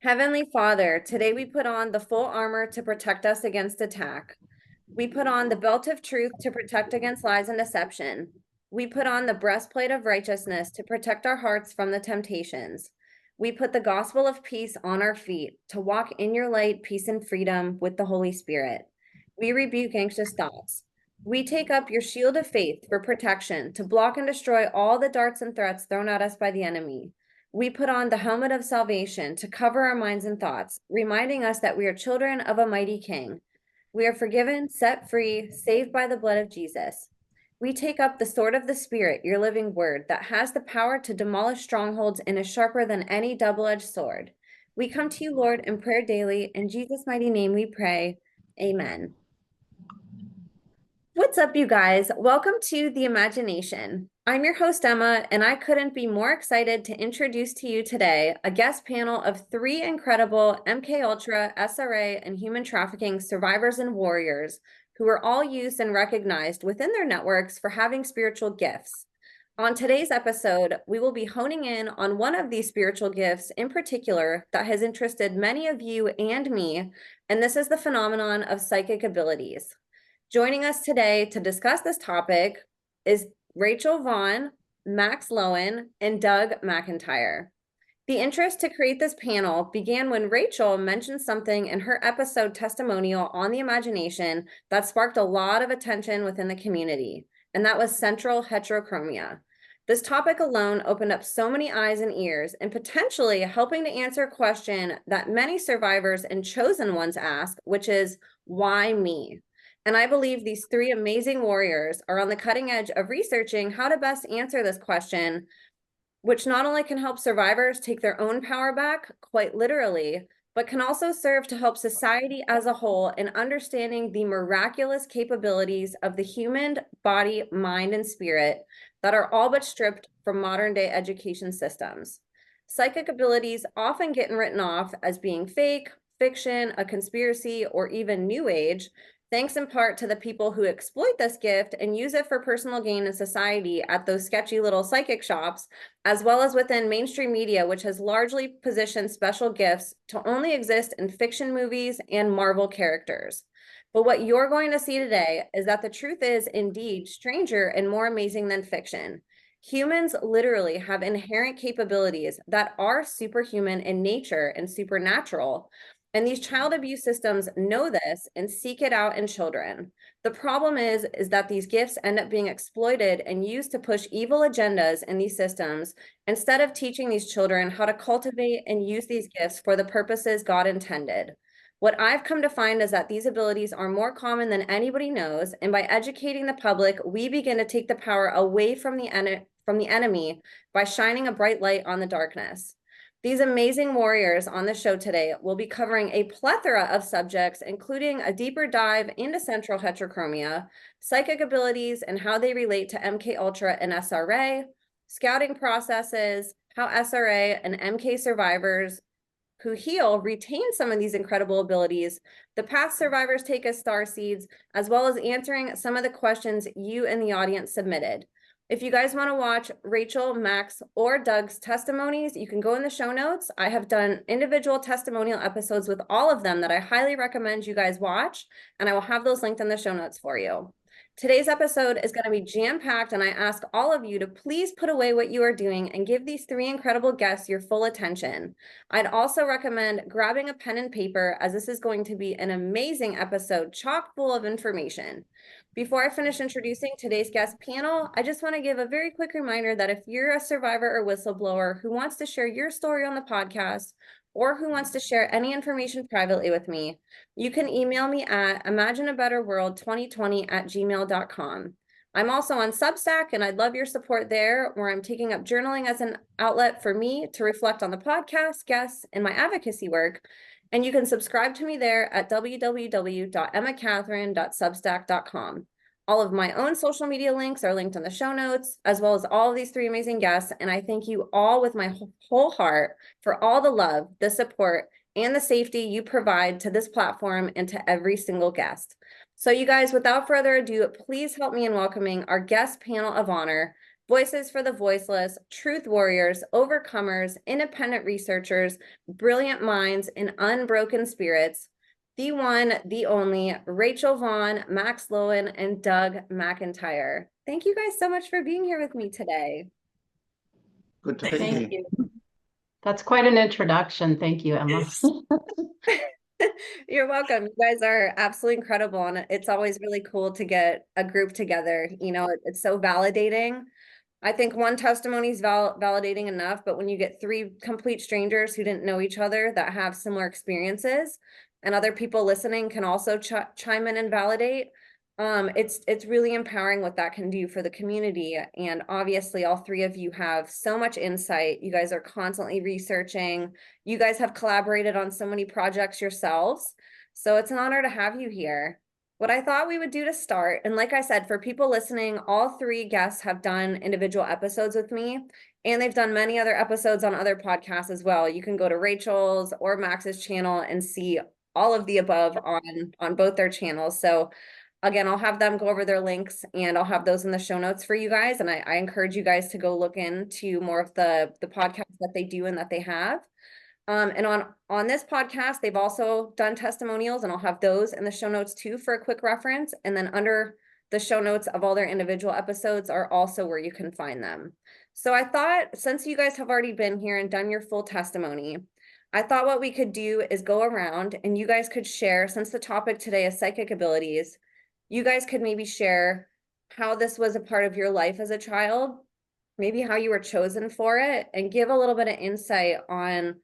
Heavenly Father, today we put on the full armor to protect us against attack. We put on the belt of truth to protect against lies and deception. We put on the breastplate of righteousness to protect our hearts from the temptations. We put the gospel of peace on our feet to walk in your light, peace, and freedom with the Holy Spirit. We rebuke anxious thoughts. We take up your shield of faith for protection to block and destroy all the darts and threats thrown at us by the enemy. We put on the helmet of salvation to cover our minds and thoughts, reminding us that we are children of a mighty King. We are forgiven, set free, saved by the blood of Jesus. We take up the sword of the Spirit, your living word, that has the power to demolish strongholds and is sharper than any double-edged sword. We come to you, Lord, in prayer daily. In Jesus' mighty name we pray. Amen. What's up, you guys? Welcome to The Imagination. I'm your host, Emma, and I couldn't be more excited to introduce to you today a guest panel of three incredible MK Ultra, SRA, and human trafficking survivors and warriors who are all used and recognized within their networks for having spiritual gifts. On today's episode, we will be honing in on one of these spiritual gifts in particular that has interested many of you and me, and this is the phenomenon of psychic abilities. Joining us today to discuss this topic is Rachel Vaughan, Max Lowen, and Doug McIntyre. The interest to create this panel began when Rachel mentioned something in her episode testimonial on the imagination that sparked a lot of attention within the community, and that was central heterochromia. This topic alone opened up so many eyes and ears and potentially helping to answer a question that many survivors and chosen ones ask, which is, why me? And I believe these three amazing warriors are on the cutting edge of researching how to best answer this question, which not only can help survivors take their own power back, quite literally, but can also serve to help society as a whole in understanding the miraculous capabilities of the human body, mind, and spirit that are all but stripped from modern day education systems. Psychic abilities often get written off as being fake, fiction, a conspiracy, or even new age, thanks in part to the people who exploit this gift and use it for personal gain in society at those sketchy little psychic shops, as well as within mainstream media, which has largely positioned special gifts to only exist in fiction movies and Marvel characters. But what you're going to see today is that the truth is indeed stranger and more amazing than fiction. Humans literally have inherent capabilities that are superhuman in nature and supernatural. And these child abuse systems know this and seek it out in children. The problem is that these gifts end up being exploited and used to push evil agendas in these systems instead of teaching these children how to cultivate and use these gifts for the purposes God intended. What I've come to find is that these abilities are more common than anybody knows, and by educating the public, we begin to take the power away from the enemy by shining a bright light on the darkness. These amazing warriors on the show today will be covering a plethora of subjects, including a deeper dive into central heterochromia, psychic abilities and how they relate to MK Ultra and SRA, scouting processes, how SRA and MK survivors who heal retain some of these incredible abilities, the path survivors take as star seeds, as well as answering some of the questions you and the audience submitted. If you guys want to watch Rachel, Max, or Doug's testimonies, you can go in the show notes. I have done individual testimonial episodes with all of them that I highly recommend you guys watch, and I will have those linked in the show notes for you. Today's episode is going to be jam-packed, and I ask all of you to please put away what you are doing and give these three incredible guests your full attention. I'd also recommend grabbing a pen and paper, as this is going to be an amazing episode chock full of information. Before I finish introducing today's guest panel, I just want to give a very quick reminder that if you're a survivor or whistleblower who wants to share your story on the podcast, or who wants to share any information privately with me, you can email me at imagineabetterworld2020@gmail.com. I'm also on Substack, and I'd love your support there, where I'm taking up journaling as an outlet for me to reflect on the podcast, guests, and my advocacy work. And you can subscribe to me there at www.emmacatherine.substack.com. All of my own social media links are linked in the show notes, as well as all of these three amazing guests. And I thank you all with my whole heart for all the love, the support, and the safety you provide to this platform and to every single guest. So you guys, without further ado, please help me in welcoming our guest panel of honor. voices for the voiceless, truth warriors, overcomers, independent researchers, brilliant minds, and unbroken spirits. The one, the only, Rachel Vaughan, Max Lowen, and Doug McIntyre. Thank you guys so much for being here with me today. Good to be here. Thank you. That's quite an introduction. Thank you, Emma. Yes. You're welcome. You guys are absolutely incredible. And it's always really cool to get a group together. You know, it's so validating. I think one testimony is validating enough, but when you get three complete strangers who didn't know each other that have similar experiences, and other people listening can also chime in and validate, it's really empowering what that can do for the community. And obviously, all three of you have so much insight. You guys are constantly researching. You guys have collaborated on so many projects yourselves. So it's an honor to have you here. What I thought we would do to start, and like I said, for people listening, all three guests have done individual episodes with me, and they've done many other episodes on other podcasts as well. You can go to Rachel's or Max's channel and see all of the above on both their channels. So again, I'll have them go over their links, and I'll have those in the show notes for you guys. And I encourage you guys to go look into more of the podcasts that they do and that they have. And on this podcast, they've also done testimonials, and I'll have those in the show notes too for a quick reference. And then under the show notes of all their individual episodes are also where you can find them. So I thought, since you guys have already been here and done your full testimony, I thought what we could do is go around and you guys could share, since the topic today is psychic abilities, you guys could maybe share how this was a part of your life as a child, maybe how you were chosen for it, and give a little bit of insight on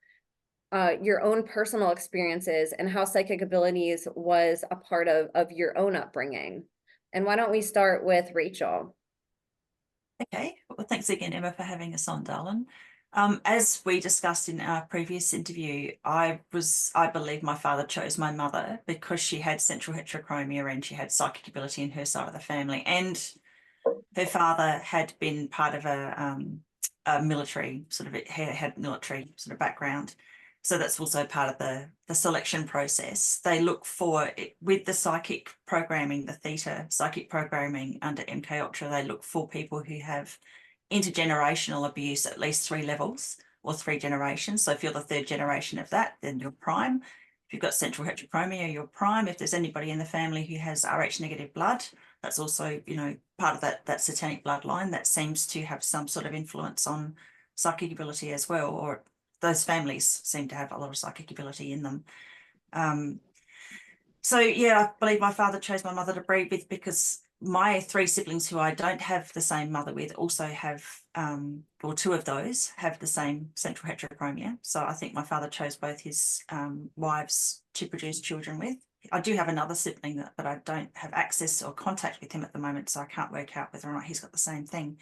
your own personal experiences and how psychic abilities was a part of your own upbringing. And why don't we start with Rachel? Okay, well, thanks again, Emma, for having us on, darling. As we discussed in our previous interview, I believe my father chose my mother because she had central heterochromia and she had psychic ability in her side of the family. And her father had been part of a military, had military sort of background. So that's also part of the selection process. They look for, with the psychic programming, the theta psychic programming under MK Ultra, they look for people who have intergenerational abuse at least 3 levels or 3 generations. So if you're the 3rd generation of that, then you're prime. If you've got central heterochromia, you're prime. If there's anybody in the family who has Rh negative blood, that's also, you know, part of that satanic bloodline that seems to have some sort of influence on psychic ability as well, or those families seem to have a lot of psychic ability in them. So yeah, I believe my father chose my mother to breed with because my 3 siblings who I don't have the same mother with also have, or 2 of those have the same central heterochromia. So I think my father chose both his wives to produce children with. I do have another sibling but I don't have access or contact with him at the moment, so I can't work out whether or not he's got the same thing.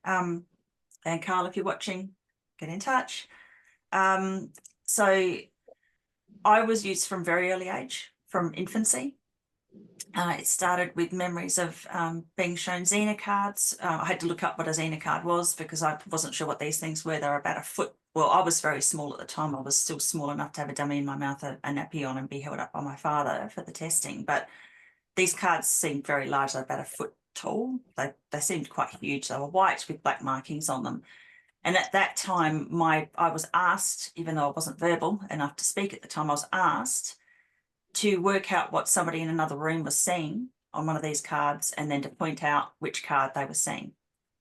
And Carl, if you're watching, get in touch. So I was used from very early age, from infancy. It started with memories of being shown Xena cards. I had to look up what a Xena card was because I wasn't sure what these things were. They were about a foot. Well, I was very small at the time. I was still small enough to have a dummy in my mouth, a nappy on, and be held up by my father for the testing. But these cards seemed very large. They're about a foot tall. They seemed quite huge. They were white with black markings on them. And at that time, I was asked, even though I wasn't verbal enough to speak at the time, I was asked to work out what somebody in another room was seeing on one of these cards and then to point out which card they were seeing.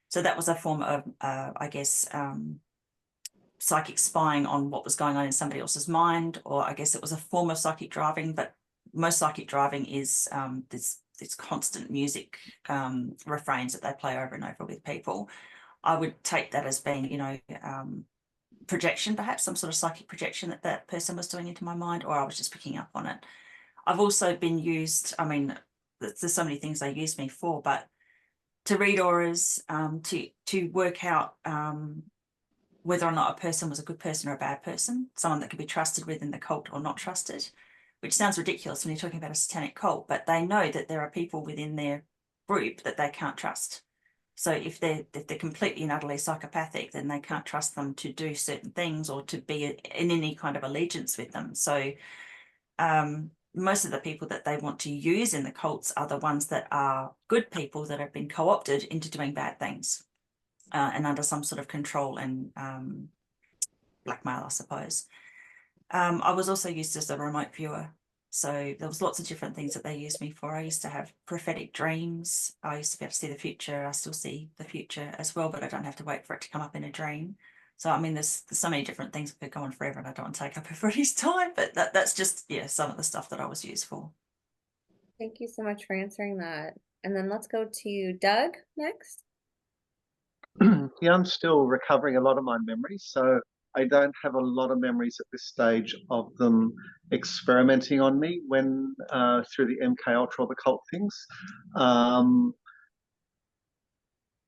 So that was a form of, I guess, psychic spying on what was going on in somebody else's mind, or I guess it was a form of psychic driving, but most psychic driving is this constant music refrains that they play over and over with people. I would take that as being, you know, projection, perhaps some sort of psychic projection that person was doing into my mind, or I was just picking up on it. I've also been used, I mean, there's so many things they use me for, but to read auras, to work out whether or not a person was a good person or a bad person, someone that could be trusted within the cult or not trusted, which sounds ridiculous when you're talking about a satanic cult, but they know that there are people within their group that they can't trust. So if they're completely and utterly psychopathic, then they can't trust them to do certain things or to be in any kind of allegiance with them. So most of the people that they want to use in the cults are the ones that are good people that have been co-opted into doing bad things. and under some sort of control and blackmail, I suppose. I was also used as a remote viewer. So there was lots of different things that they used me for. I used to have prophetic dreams. I used to be able to see the future. I still see the future as well, but I don't have to wait for it to come up in a dream. So, I mean, there's so many different things that could go on forever, and I don't want to take up everybody's time, but that's just, yeah, some of the stuff that I was used for. Thank you so much for answering that. And then let's go to Doug next. Yeah, I'm still recovering a lot of my memories, so I don't have a lot of memories at this stage of them experimenting on me when through the MK Ultra or the cult things.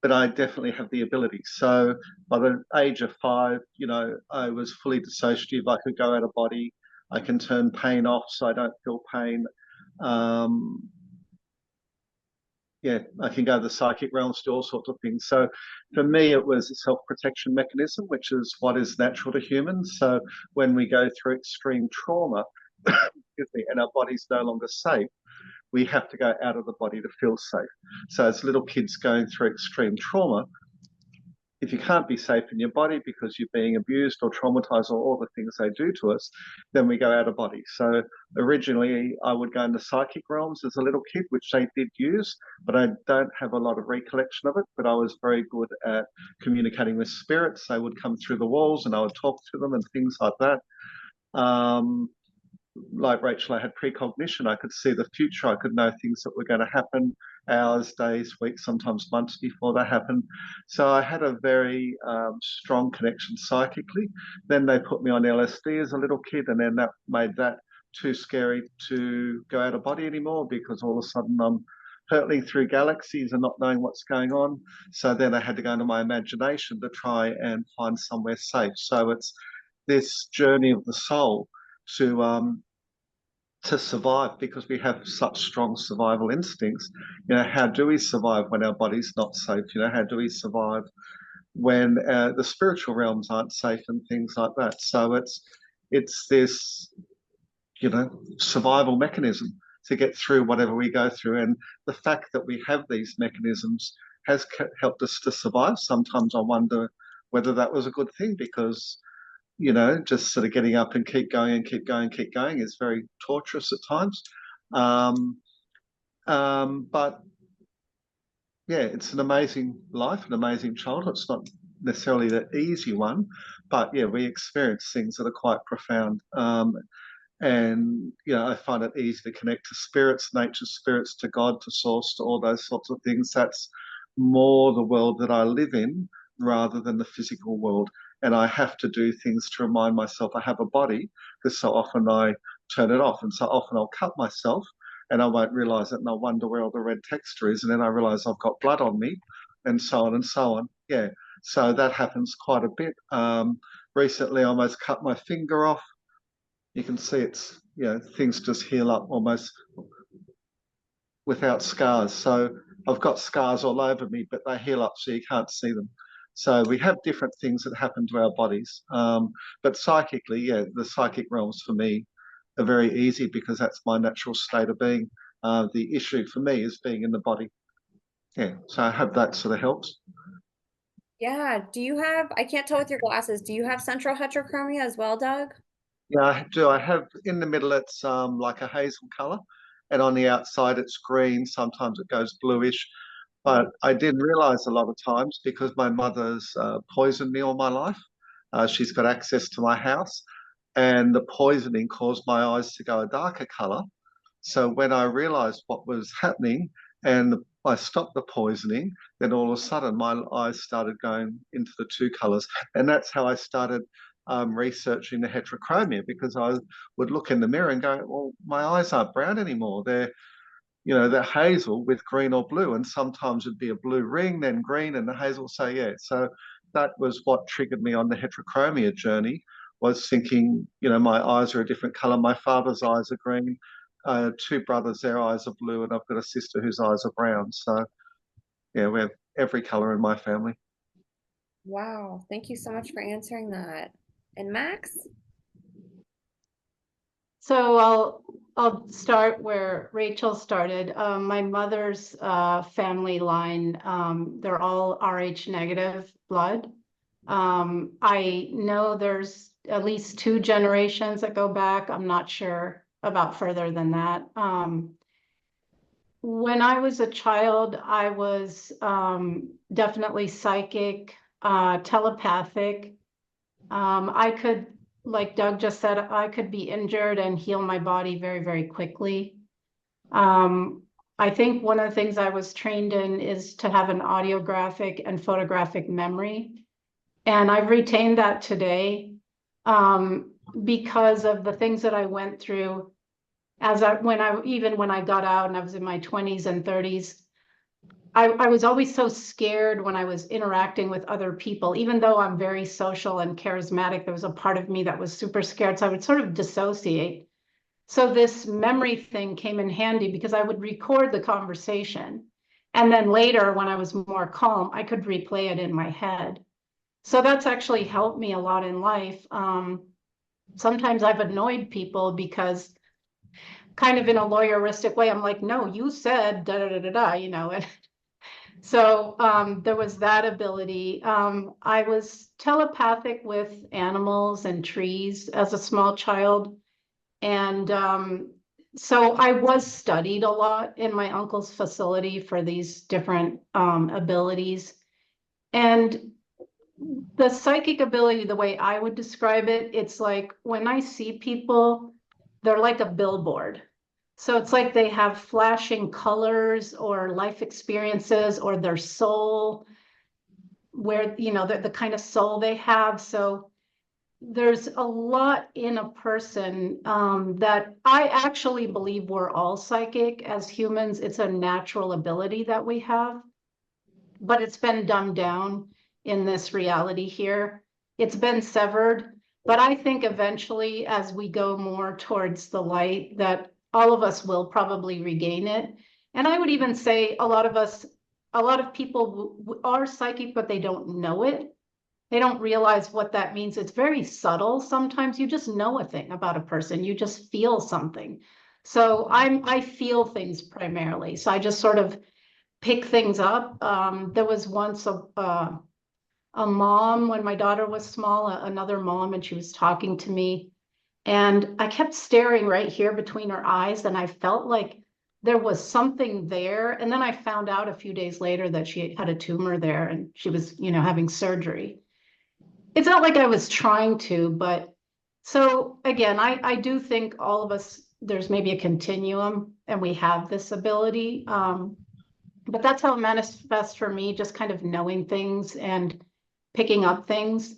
But I definitely have the ability. So by the age of 5, I was fully dissociative. I could go out of body. I can turn pain off so I don't feel pain. Yeah, I can go to the psychic realms, do all sorts of things. So for me, it was a self-protection mechanism, which is what is natural to humans. So when we go through extreme trauma, and our body's no longer safe, we have to go out of the body to feel safe. So as little kids going through extreme trauma, if you can't be safe in your body because you're being abused or traumatized or all the things they do to us, then we go out of body. So originally I would go into psychic realms as a little kid, which they did use, but I don't have a lot of recollection of it. But I was very good at communicating with spirits. They would come through the walls and I would talk to them and things like that. Like Rachel, I had precognition. I could see the future. I could know things that were going to happen hours, days, weeks, sometimes months before they happened. So I had a very strong connection psychically. Then they put me on LSD as a little kid, and then that made that too scary to go out of body anymore because all of a sudden I'm hurtling through galaxies and not knowing what's going on. So then I had to go into my imagination to try and find somewhere safe. So it's this journey of the soul to survive because we have such strong survival instincts. How do we survive when our body's not safe? How do we survive when the spiritual realms aren't safe and things like that? So it's this survival mechanism to get through whatever we go through, and the fact that we have these mechanisms has helped us to survive. Sometimes I wonder whether that was a good thing because just sort of getting up and keep going and keep going, keep going is very torturous at times. But yeah, it's an amazing life, an amazing childhood. It's not necessarily the easy one, but yeah, we experience things that are quite profound. And I find it easy to connect to spirits, nature spirits, to God, to source, to all those sorts of things. That's more the world that I live in rather than the physical world. And I have to do things to remind myself I have a body because so often I turn it off. And so often I'll cut myself and I won't realize it. And I wonder where all the red texture is. And then I realize I've got blood on me and so on and so on. Yeah. So that happens quite a bit. Recently, I almost cut my finger off. You can see it's, things just heal up almost without scars. So I've got scars all over me, but they heal up so you can't see them. So we have different things that happen to our bodies. But psychically, yeah, the psychic realms for me are very easy because that's my natural state of being. The issue for me is being in the body. Yeah, so I hope that sort of helps. Yeah. Do you have, I can't tell with your glasses, do you have central heterochromia as well, Doug? Yeah, I do. I have in the middle, it's like a hazel color, and on the outside, it's green. Sometimes it goes bluish. But I didn't realize a lot of times because my mother's poisoned me all my life. She's got access to my house, and the poisoning caused my eyes to go a darker color. So when I realized what was happening and I stopped the poisoning, then all of a sudden my eyes started going into the two colors. And that's how I started researching the heterochromia because I would look in the mirror and go, well, my eyes aren't brown anymore. They're hazel with green or blue. And sometimes it'd be a blue ring, then green, and the hazel. So yeah, so that was what triggered me on the heterochromia journey, was thinking, my eyes are a different color. My father's eyes are green. Two brothers, their eyes are blue, and I've got a sister whose eyes are brown. So yeah, we have every color in my family. Wow. Thank you so much for answering that. And Max? So I'll start where Rachel started. My mother's family line, they're all Rh negative blood. I know there's at least 2 generations that go back. I'm not sure about further than that. When I was a child, I was definitely psychic, telepathic. I could, like Doug just said, I could be injured and heal my body very, very quickly. I think one of the things I was trained in is to have an audiographic and photographic memory. And I've retained that today because of the things that I went through even when I got out and I was in my 20s and 30s. I was always so scared when I was interacting with other people, even though I'm very social and charismatic, there was a part of me that was super scared. So I would sort of dissociate. So this memory thing came in handy because I would record the conversation. And then later, when I was more calm, I could replay it in my head. So that's actually helped me a lot in life. Sometimes I've annoyed people because kind of in a lawyeristic way, I'm like, no, you said da da da da da, you know. So there was that ability. I was telepathic with animals and trees as a small child. And so I was studied a lot in my uncle's facility for these different abilities. And the psychic ability, the way I would describe it, it's like when I see people, they're like a billboard. So it's like they have flashing colors or life experiences or their soul, where, you know, the kind of soul they have. So there's a lot in a person that I actually believe we're all psychic as humans. It's a natural ability that we have, but it's been dumbed down in this reality here. It's been severed, but I think eventually as we go more towards the light that all of us will probably regain it. And I would even say a lot of people are psychic, but they don't know it. They don't realize what that means. It's very subtle. Sometimes you just know a thing about a person. You just feel something. So I feel things primarily. So I just sort of pick things up. There was once a mom when my daughter was small, another mom, and she was talking to me. And I kept staring right here between her eyes, and I felt like there was something there. And then I found out a few days later that she had a tumor there and she was, you know, having surgery. It's not like I was trying to, but so again, I do think all of us, there's maybe a continuum and we have this ability. But that's how it manifests for me, just kind of knowing things and picking up things.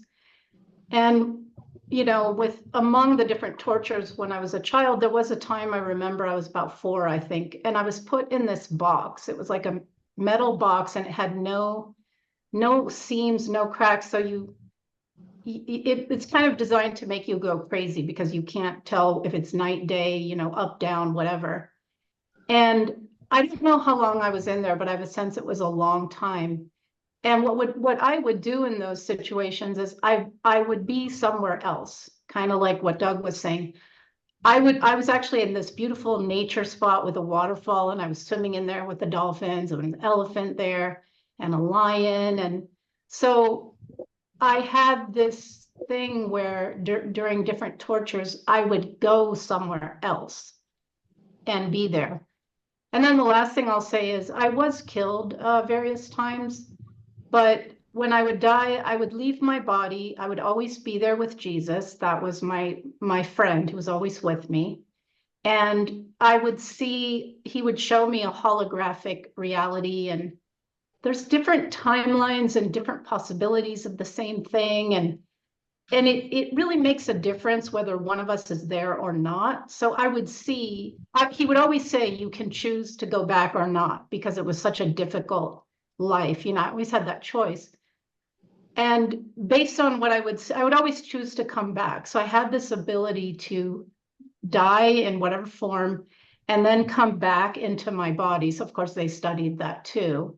And, you know, with among the different tortures when I was a child, there was a time I remember I was about 4, I think, and I was put in this box. It was like a metal box and it had no seams, no cracks. So it's kind of designed to make you go crazy because you can't tell if it's night, day, you know, up, down, whatever. And I don't know how long I was in there, but I have a sense it was a long time. And what I would do in those situations is I would be somewhere else, kind of like what Doug was saying. I was actually in this beautiful nature spot with a waterfall, and I was swimming in there with the dolphins and an elephant there and a lion. And so I had this thing where during different tortures, I would go somewhere else and be there. And then the last thing I'll say is I was killed various times, but when I would die, I would leave my body. I would always be there with Jesus. That was my friend who was always with me. And I would see, he would show me a holographic reality, and there's different timelines and different possibilities of the same thing. And it really makes a difference whether one of us is there or not. So I would see, he would always say, you can choose to go back or not, because it was such a difficult life. You know, I always had that choice. And based on what I would always choose to come back. So I had this ability to die in whatever form and then come back into my body. So of course they studied that too.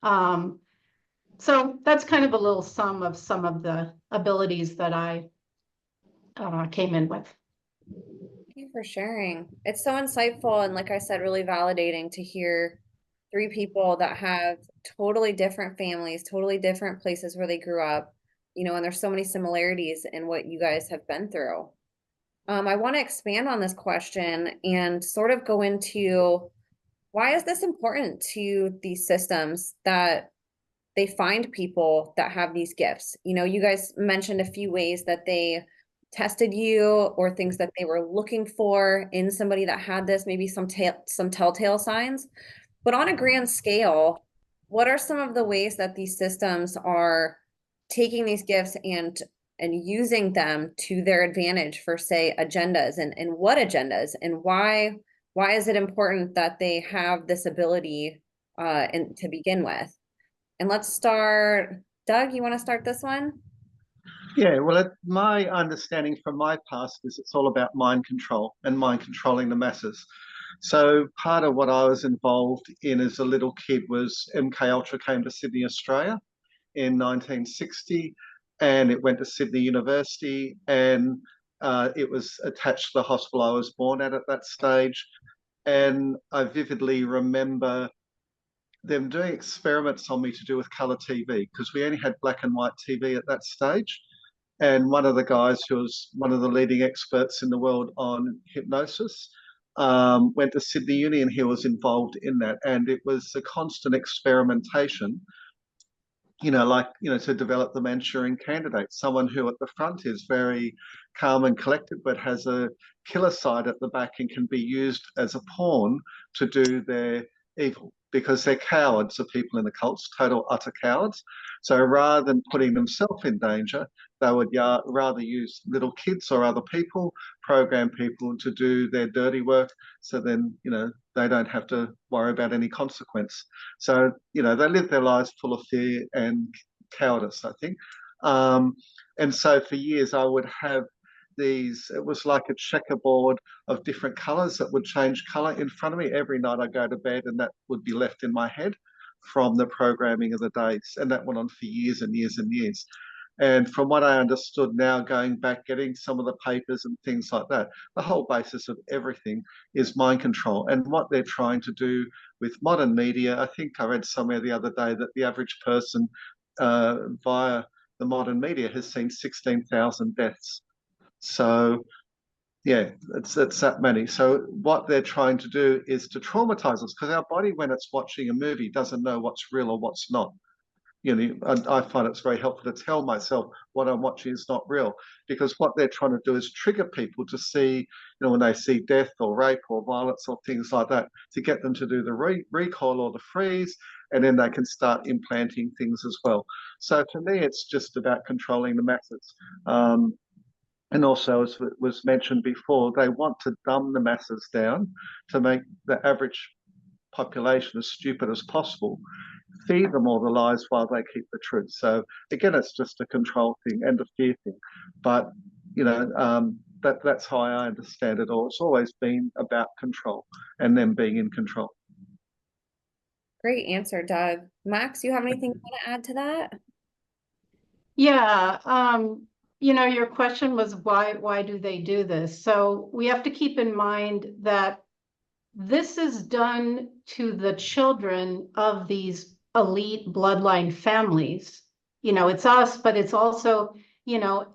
So that's kind of a little sum of some of the abilities that I came in with. you for sharing. It's so insightful and, like I said, really validating to hear three people that have totally different families, totally different places where they grew up, and there's so many similarities in what you guys have been through. I want to expand on this question and sort of go into why is this important to these systems that they find people that have these gifts? You guys mentioned a few ways that they tested you or things that they were looking for in somebody that had this, maybe some telltale signs. But on a grand scale, what are some of the ways that these systems are taking these gifts and using them to their advantage for, say, agendas, and what agendas, and why is it important that they have this ability and to begin with? And let's start, Doug, you want to start this one? Yeah, well, my understanding from my past is it's all about mind control and mind controlling the masses. So part of what I was involved in as a little kid was MK Ultra came to Sydney, Australia in 1960, and it went to Sydney University, and it was attached to the hospital I was born at that stage. And I vividly remember them doing experiments on me to do with colour TV, because we only had black and white TV at that stage. And one of the guys who was one of the leading experts in the world on hypnosis went to Sydney Uni, and he was involved in that. And it was a constant experimentation, to develop the Manchurian candidate, someone who at the front is very calm and collected, but has a killer side at the back and can be used as a pawn to do their evil, because they're cowards, the people in the cults, total utter cowards. So rather than putting themselves in danger, they would rather use little kids or other people, program people to do their dirty work, so then, they don't have to worry about any consequence. So, they live their lives full of fear and cowardice, I think. And so for years I would have these, it was like a checkerboard of different colors that would change color in front of me every night I go to bed, and that would be left in my head from the programming of the days. And that went on for years and years and years. And from what I understood now, going back, getting some of the papers and things like that, the whole basis of everything is mind control. And what they're trying to do with modern media, I think I read somewhere the other day that the average person via the modern media has seen 16,000 deaths. So yeah, it's that many. So what they're trying to do is to traumatize us, because our body, when it's watching a movie, doesn't know what's real or what's not. I find it's very helpful to tell myself what I'm watching is not real, because what they're trying to do is trigger people to see, when they see death or rape or violence or things like that, to get them to do the recoil or the freeze, and then they can start implanting things as well. So for me, it's just about controlling the masses. And also, as was mentioned before, they want to dumb the masses down to make the average population as stupid as possible, feed them all the lies while they keep the truth. So again, it's just a control thing and a fear thing. But that's how I understand it all. It's always been about control and them being in control. Great answer, Doug. Max, you have anything you want to add to that? Yeah, your question was why do they do this? So we have to keep in mind that this is done to the children of these elite bloodline families. It's us, but it's also,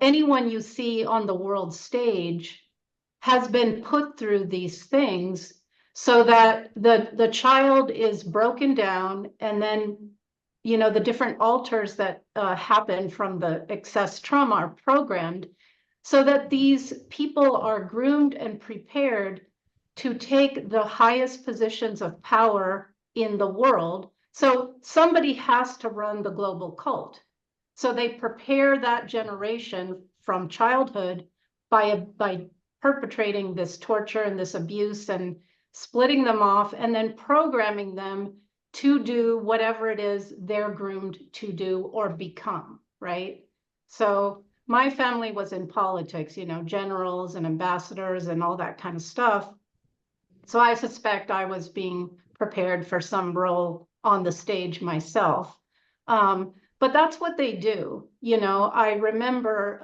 anyone you see on the world stage has been put through these things, so that the child is broken down, and then the different alters that happen from the excess trauma are programmed, so that these people are groomed and prepared to take the highest positions of power in the world. So somebody has to run the global cult. So they prepare that generation from childhood by perpetrating this torture and this abuse and splitting them off, and then programming them to do whatever it is they're groomed to do or become, right? So my family was in politics, generals and ambassadors and all that kind of stuff. So I suspect I was being prepared for some role on the stage myself. But that's what they do. I remember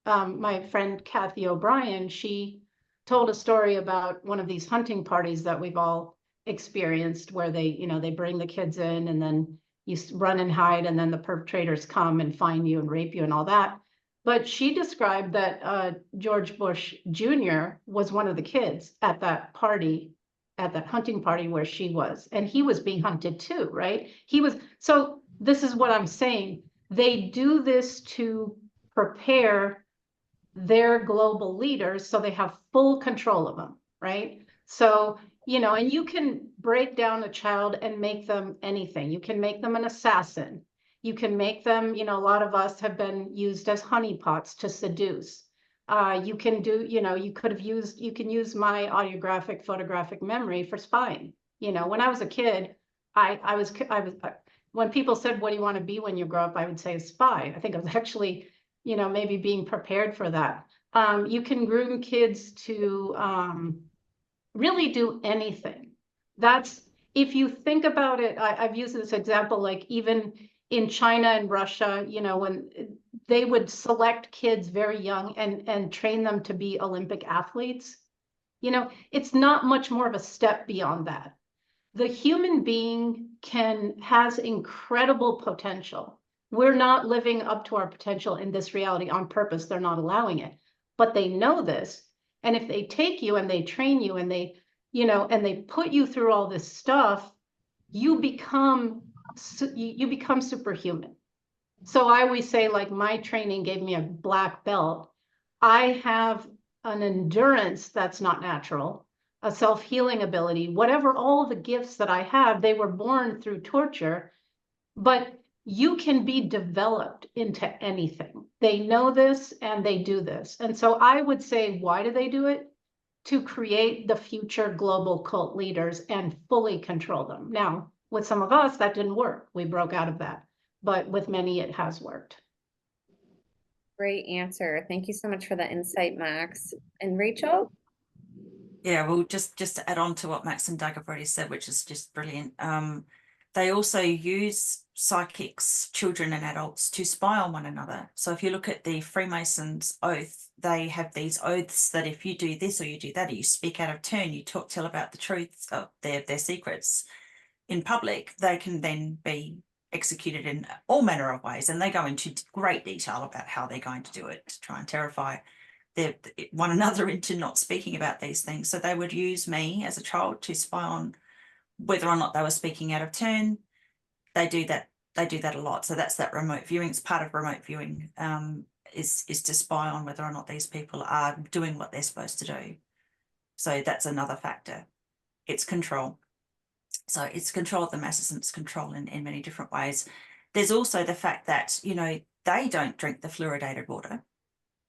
my friend Kathy O'Brien, she told a story about one of these hunting parties that we've all experienced, where they bring the kids in and then you run and hide, and then the perpetrators come and find you and rape you and all that. But she described that George Bush Jr. was one of the kids at that party, at that hunting party where she was, and he was being hunted too, right? So this is what I'm saying. They do this to prepare their global leaders so they have full control of them, right? So, and you can break down a child and make them anything. You can make them an assassin. You can make them, a lot of us have been used as honeypots to seduce. You can use my audiographic, photographic memory for spying. When I was a kid, when people said, what do you want to be when you grow up? I would say a spy. I think I was actually, maybe being prepared for that. You can groom kids to really do anything. If you think about it, I've used this example, like even in China and Russia, when they would select kids very young and train them to be Olympic athletes, it's not much more of a step beyond that. The human being has incredible potential. We're not living up to our potential in this reality on purpose. They're not allowing it, but they know this. And if they take you and they train you and they put you through all this stuff, you become superhuman. So I always say, like, my training gave me a black belt. I have an endurance that's not natural, a self-healing ability, whatever, all the gifts that I have, they were born through torture, but you can be developed into anything. They know this and they do this. And so I would say, why do they do it? To create the future global cult leaders and fully control them. Now, with some of us, that didn't work. We broke out of that. But with many, it has worked. Great answer. Thank you so much for the insight, Max. And Rachel? Yeah, well, just to add on to what Max and Doug have already said, which is just brilliant. They also use psychics, children and adults, to spy on one another. So if you look at the Freemasons' oath, they have these oaths that if you do this or you do that, or you speak out of turn, you tell about the truth of their secrets in public, they can then be executed in all manner of ways. And they go into great detail about how they're going to do it, to try and terrify one another into not speaking about these things. So they would use me as a child to spy on whether or not they were speaking out of turn. They do that a lot. So that's that remote viewing. It's part of remote viewing, is to spy on whether or not these people are doing what they're supposed to do. So that's another factor. It's control. So it's control of the masses, and it's control in many different ways. There's also the fact that, they don't drink the fluoridated water.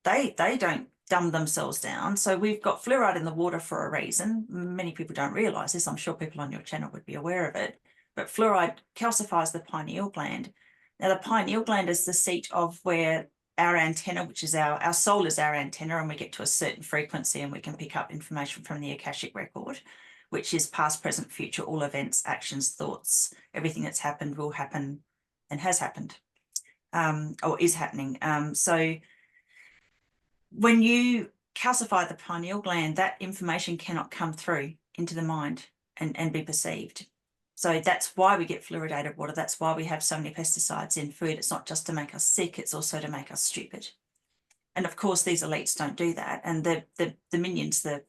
They don't dumb themselves down. So we've got fluoride in the water for a reason. Many people don't realize this. I'm sure people on your channel would be aware of it. But fluoride calcifies the pineal gland. Now, the pineal gland is the seat of where our antenna, which is our soul is our antenna, and we get to a certain frequency and we can pick up information from the Akashic record, which is past, present, future, all events, actions, thoughts, everything that's happened, will happen, and has happened, or is happening. So when you calcify the pineal gland, that information cannot come through into the mind and be perceived. So that's why we get fluoridated water. That's why we have so many pesticides in food. It's not just to make us sick, it's also to make us stupid. And of course, these elites don't do that. And the minions, the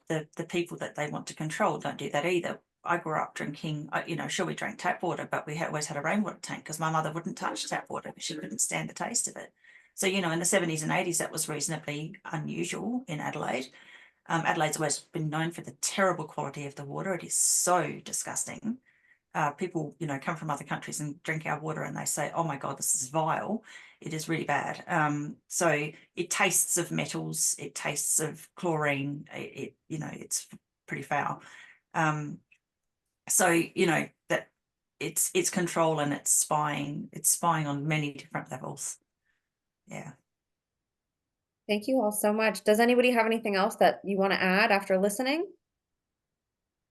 people that they want to control, don't do that either. I grew up drinking, sure, we drank tap water, but we always had a rainwater tank because my mother wouldn't touch tap water because she couldn't stand the taste of it. So, in the 70s and 80s, that was reasonably unusual in Adelaide. Adelaide's always been known for the terrible quality of the water. It is so disgusting. People, come from other countries and drink our water and they say, oh my God, this is vile. It is really bad. So it tastes of metals, it tastes of chlorine, it's pretty foul. So, that it's control and it's spying on many different levels. Yeah. Thank you all so much. Does anybody have anything else that you want to add after listening?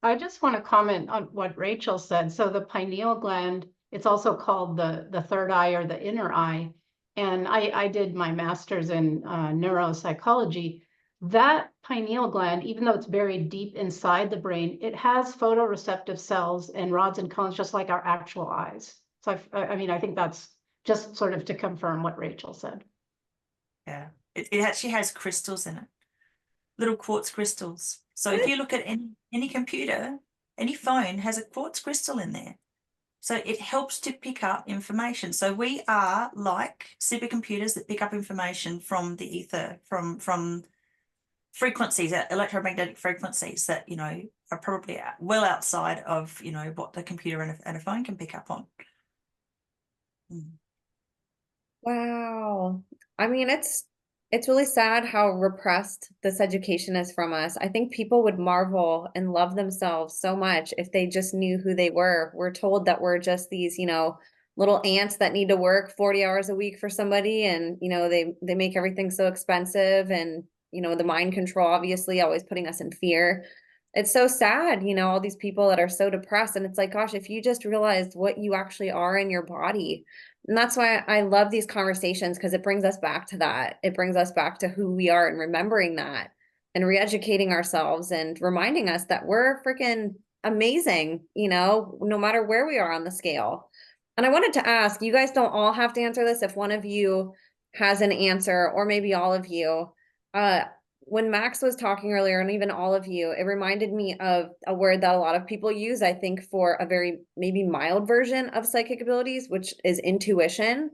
I just want to comment on what Rachel said. So the pineal gland, it's also called the third eye or the inner eye. And I did my master's in neuropsychology. that pineal gland, even though it's buried deep inside the brain, it has photoreceptive cells and rods and cones, just like our actual eyes. So I mean, I think that's just sort of to confirm what Rachel said. Yeah, it actually has crystals in it, little quartz crystals. So if you look at any computer, any phone has a quartz crystal in there. So it helps to pick up information. So we are like supercomputers that pick up information from the ether, from frequencies, electromagnetic frequencies that, you know, are probably well outside of, you know, what the computer and a phone can pick up on. Wow. I mean, it's really sad how repressed this education is from us. I think people would marvel and love themselves so much if they just knew who they were. We're told that we're just these, you know, little ants that need to work 40 hours a week for somebody, and you know, they make everything so expensive, and you know, the mind control obviously always putting us in fear. It's so sad, you know, all these people that are so depressed, and it's like, gosh, if you just realized what you actually are in your body. And that's why I love these conversations, because it brings us back to that. It brings us back to who we are and remembering that and re-educating ourselves and reminding us that we're freaking amazing, you know, no matter where we are on the scale. And I wanted to ask, you guys don't all have to answer this. If one of you has an answer, or maybe all of you, uh, when Max was talking earlier, and even all of you, it reminded me of a word that a lot of people use, I think, for a very maybe mild version of psychic abilities, which is intuition.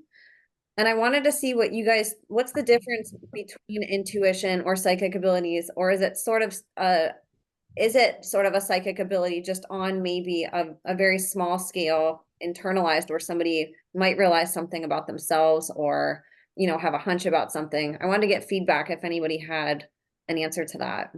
And I wanted to see what you guys, what's the difference between intuition or psychic abilities, or is it sort of a psychic ability just on maybe a very small scale, internalized, where somebody might realize something about themselves, or, you know, have a hunch about something? I wanted to get feedback if anybody had an answer to that.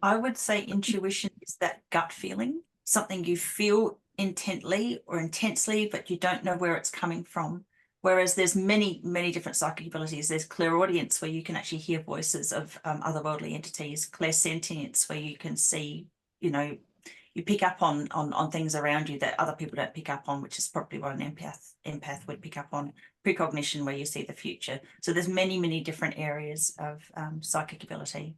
I would say intuition is that gut feeling, something you feel intently or intensely, but you don't know where it's coming from. Whereas there's many different psychic abilities. There's clairaudience, where you can actually hear voices of otherworldly entities. Clairsentience, where you can see, you know, you pick up on things around you that other people don't pick up on, which is probably what an empath would pick up on. Precognition, where you see the future. So there's many different areas of psychic ability.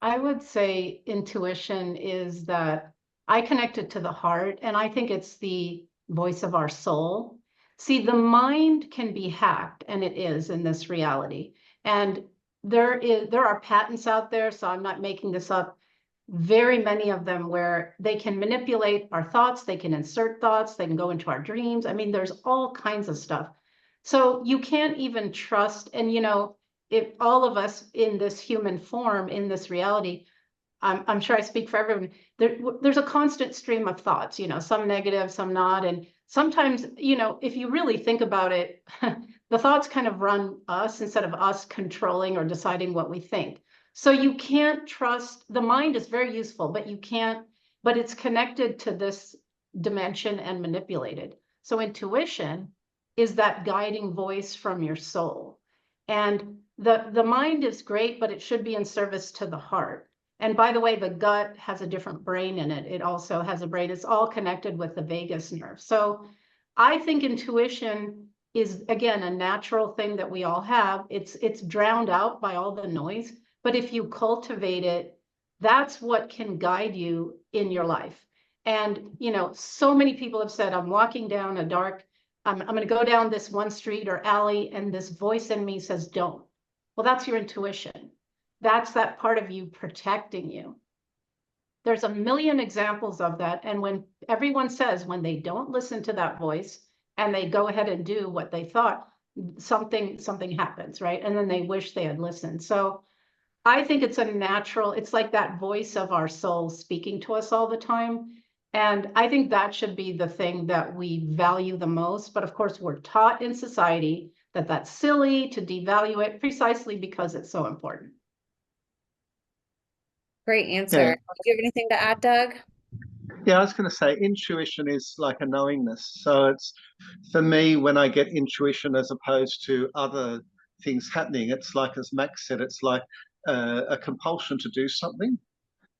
I would say intuition is that I connect it to the heart, and I think it's the voice of our soul. See, the mind can be hacked, and it is in this reality. And there are patents out there, so I'm not making this up. Very many of them where they can manipulate our thoughts, they can insert thoughts, they can go into our dreams. I mean, there's all kinds of stuff. So you can't even trust, and you know, if all of us in this human form, in this reality, I'm sure I speak for everyone, there's a constant stream of thoughts, you know, some negative, some not. And sometimes, you know, if you really think about it, the thoughts kind of run us instead of us controlling or deciding what we think. So you can't trust, the mind is very useful, but you can't, but it's connected to this dimension and manipulated. So intuition is that guiding voice from your soul. And the mind is great, but it should be in service to the heart. And by the way, the gut has a different brain in it. It also has a brain. It's all connected with the vagus nerve. So I think intuition is, again, a natural thing that we all have. It's drowned out by all the noise. But if you cultivate it, that's what can guide you in your life. And, you know, so many people have said, I'm walking down a dark, I'm going to go down this one street or alley, and this voice in me says, don't. Well, that's your intuition. That's that part of you protecting you. There's a million examples of that. And when everyone says, when they don't listen to that voice and they go ahead and do what they thought, something happens, right? And then they wish they had listened. So I think it's a natural, it's like that voice of our soul speaking to us all the time. And I think that should be the thing that we value the most. But of course, we're taught in society that that's silly to devalue it, precisely because it's so important. Great answer. Yeah. Do you have anything to add, Doug? Yeah, I was going to say intuition is like a knowingness. So it's, for me, when I get intuition as opposed to other things happening, it's like, as Max said, it's like a compulsion to do something,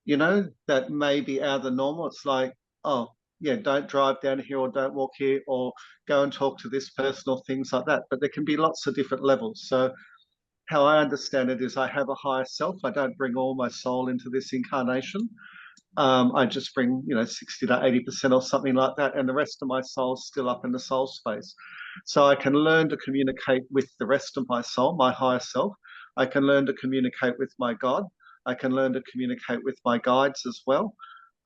you know, that may be out of the normal. It's like, oh, yeah, don't drive down here, or don't walk here, or go and talk to this person, or things like that. But there can be lots of different levels. So how I understand it is I have a higher self. I don't bring all my soul into this incarnation. I just bring, 60 to 80% or something like that, and the rest of my soul's still up in the soul space. So I can learn to communicate with the rest of my soul, my higher self. I can learn to communicate with my God. I can learn to communicate with my guides as well.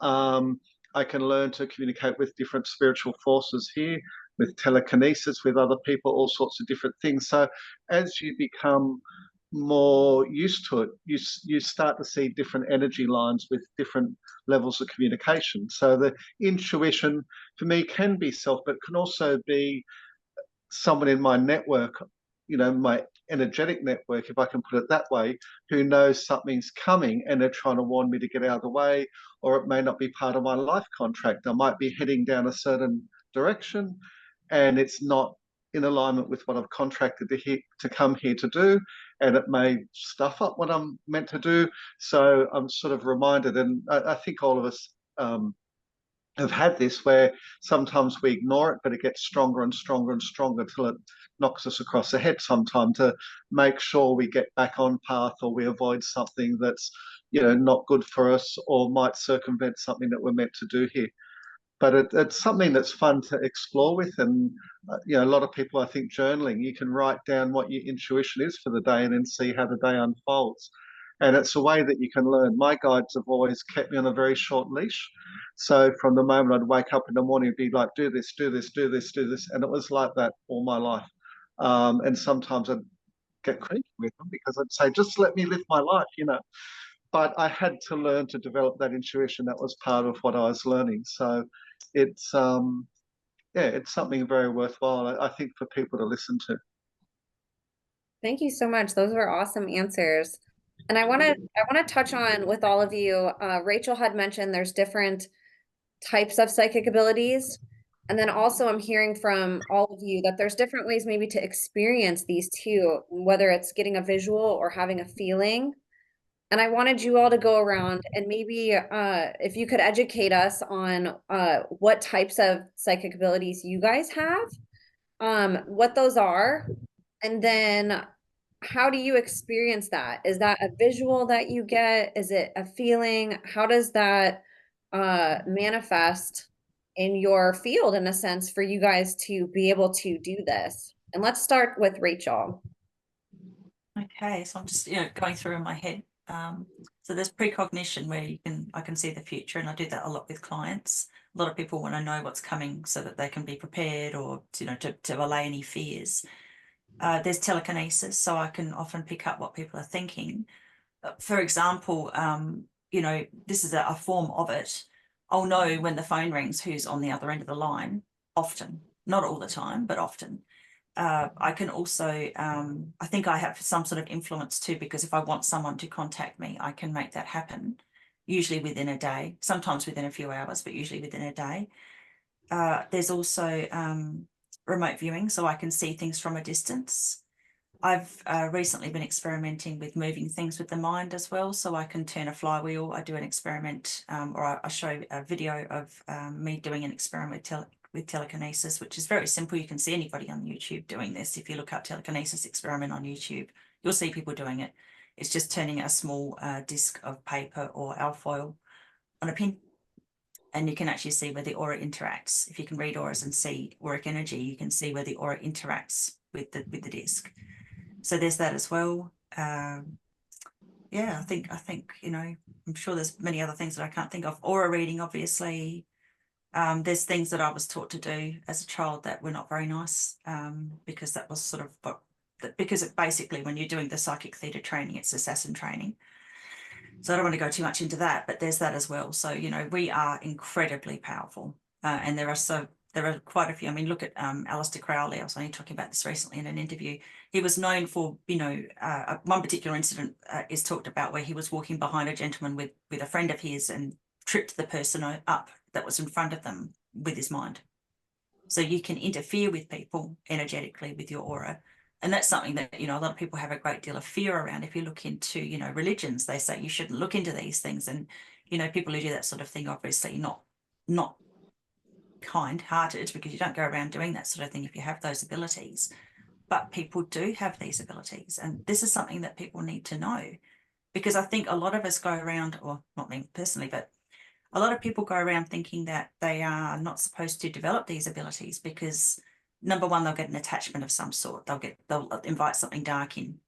I can learn to communicate with different spiritual forces here, with telekinesis, with other people, all sorts of different things. So as you become more used to it, you start to see different energy lines with different levels of communication. So the intuition for me can be self, but can also be someone in my network, my energetic network, if I can put it that way, who knows something's coming and they're trying to warn me to get out of the way, or it may not be part of my life contract. I might be heading down a certain direction and it's not in alignment with what I've contracted to come here to do, and it may stuff up what I'm meant to do. So I'm sort of reminded, and I think all of us have had this, where sometimes we ignore it, but it gets stronger and stronger and stronger till it knocks us across the head sometime, to make sure we get back on path, or we avoid something that's not good for us, or might circumvent something that we're meant to do here. But it's something that's fun to explore with, and a lot of people, I think, journaling, you can write down what your intuition is for the day and then see how the day unfolds. And it's a way that you can learn. My guides have always kept me on a very short leash. So from the moment I'd wake up in the morning, it'd be like, do this, do this, do this, do this. And it was like that all my life. And sometimes I'd get creepy with them because I'd say, just let me live my life. But I had to learn to develop that intuition. That was part of what I was learning. So it's it's something very worthwhile, I think, for people to listen to. Thank you so much. Those were awesome answers. And I want to touch on with all of you. Rachel had mentioned there's different types of psychic abilities. And then also I'm hearing from all of you that there's different ways maybe to experience these too, whether it's getting a visual or having a feeling. And I wanted you all to go around and maybe if you could educate us on what types of psychic abilities you guys have, what those are, and then how do you experience that? Is that a visual that you get? Is it a feeling? How does that manifest in your field, in a sense, for you guys to be able to do this? And let's start with Rachel. Okay, so I'm just going through in my head. So there's precognition, where I can see the future, and I do that a lot with clients. A lot of people want to know what's coming so that they can be prepared, or to allay any fears. There's telekinesis, so I can often pick up what people are thinking. For example, this is a form of it. I'll know when the phone rings who's on the other end of the line, often, not all the time, but often. I can also, I think I have some sort of influence too, because if I want someone to contact me, I can make that happen, usually within a day, sometimes within a few hours, but usually within a day. There's also remote viewing, so I can see things from a distance. I've recently been experimenting with moving things with the mind as well, so I can turn a flywheel. I do an experiment, or I show a video of me doing an experiment with telekinesis, which is very simple. You can see anybody on YouTube doing this. If you look up telekinesis experiment on YouTube, you'll see people doing it. It's just turning a small disc of paper or alfoil on a pin, and you can actually see where the aura interacts. If you can read auras and see auric energy, you can see where the aura interacts with the disc. So there's that as well. Yeah, I think I'm sure there's many other things that I can't think of. Aura reading, obviously. There's things that I was taught to do as a child that were not very nice, because that was sort of because it basically, when you're doing the psychic theatre training, it's assassin training. So I don't want to go too much into that, but there's that as well. So, we are incredibly powerful, and there are quite a few. I mean, look at Aleister Crowley. I was only talking about this recently in an interview. He was known for, one particular incident is talked about, where he was walking behind a gentleman with a friend of his and tripped the person up that was in front of them with his mind. So you can interfere with people energetically with your aura. And that's something that, a lot of people have a great deal of fear around. If you look into, religions, they say you shouldn't look into these things. And, people who do that sort of thing, obviously not kind-hearted, because you don't go around doing that sort of thing if you have those abilities. but people do have these abilities. And this is something that people need to know, because I think a lot of us go around, or not me personally, but a lot of people go around thinking that they are not supposed to develop these abilities because, number one, they'll get an attachment of some sort. They'll invite something dark in,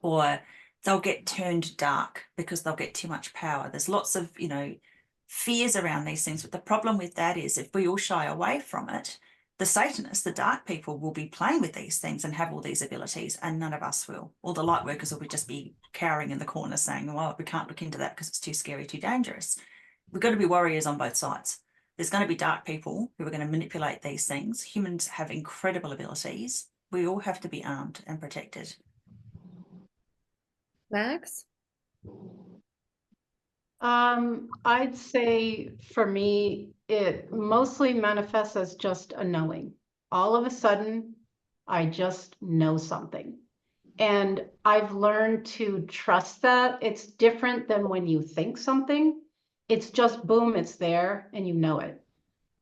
or they'll get turned dark because they'll get too much power. There's lots of, fears around these things. But the problem with that is if we all shy away from it, the Satanists, the dark people, will be playing with these things and have all these abilities, and none of us will. All the light workers will just be cowering in the corner saying, well, we can't look into that because it's too scary, too dangerous. We've got to be warriors on both sides. There's going to be dark people who are going to manipulate these things. Humans have incredible abilities. We all have to be armed and protected. Max? I'd say for me, it mostly manifests as just a knowing. All of a sudden, I just know something. And I've learned to trust that. It's different than when you think something. It's just boom, it's there and you know it.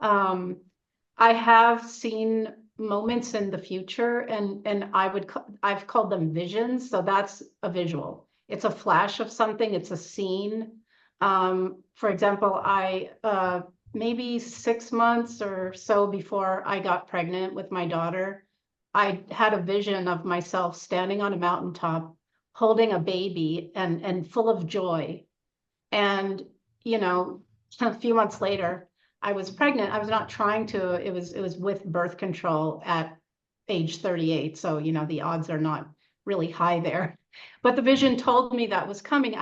I have seen moments in the future, and I've called them visions. So that's a visual. It's a flash of something, it's a scene. For example, I maybe 6 months or so before I got pregnant with my daughter, I had a vision of myself standing on a mountaintop holding a baby and full of joy. And, a few months later, I was pregnant. I was not trying to, it was with birth control at age 38. So, the odds are not really high there. But the vision told me that was coming.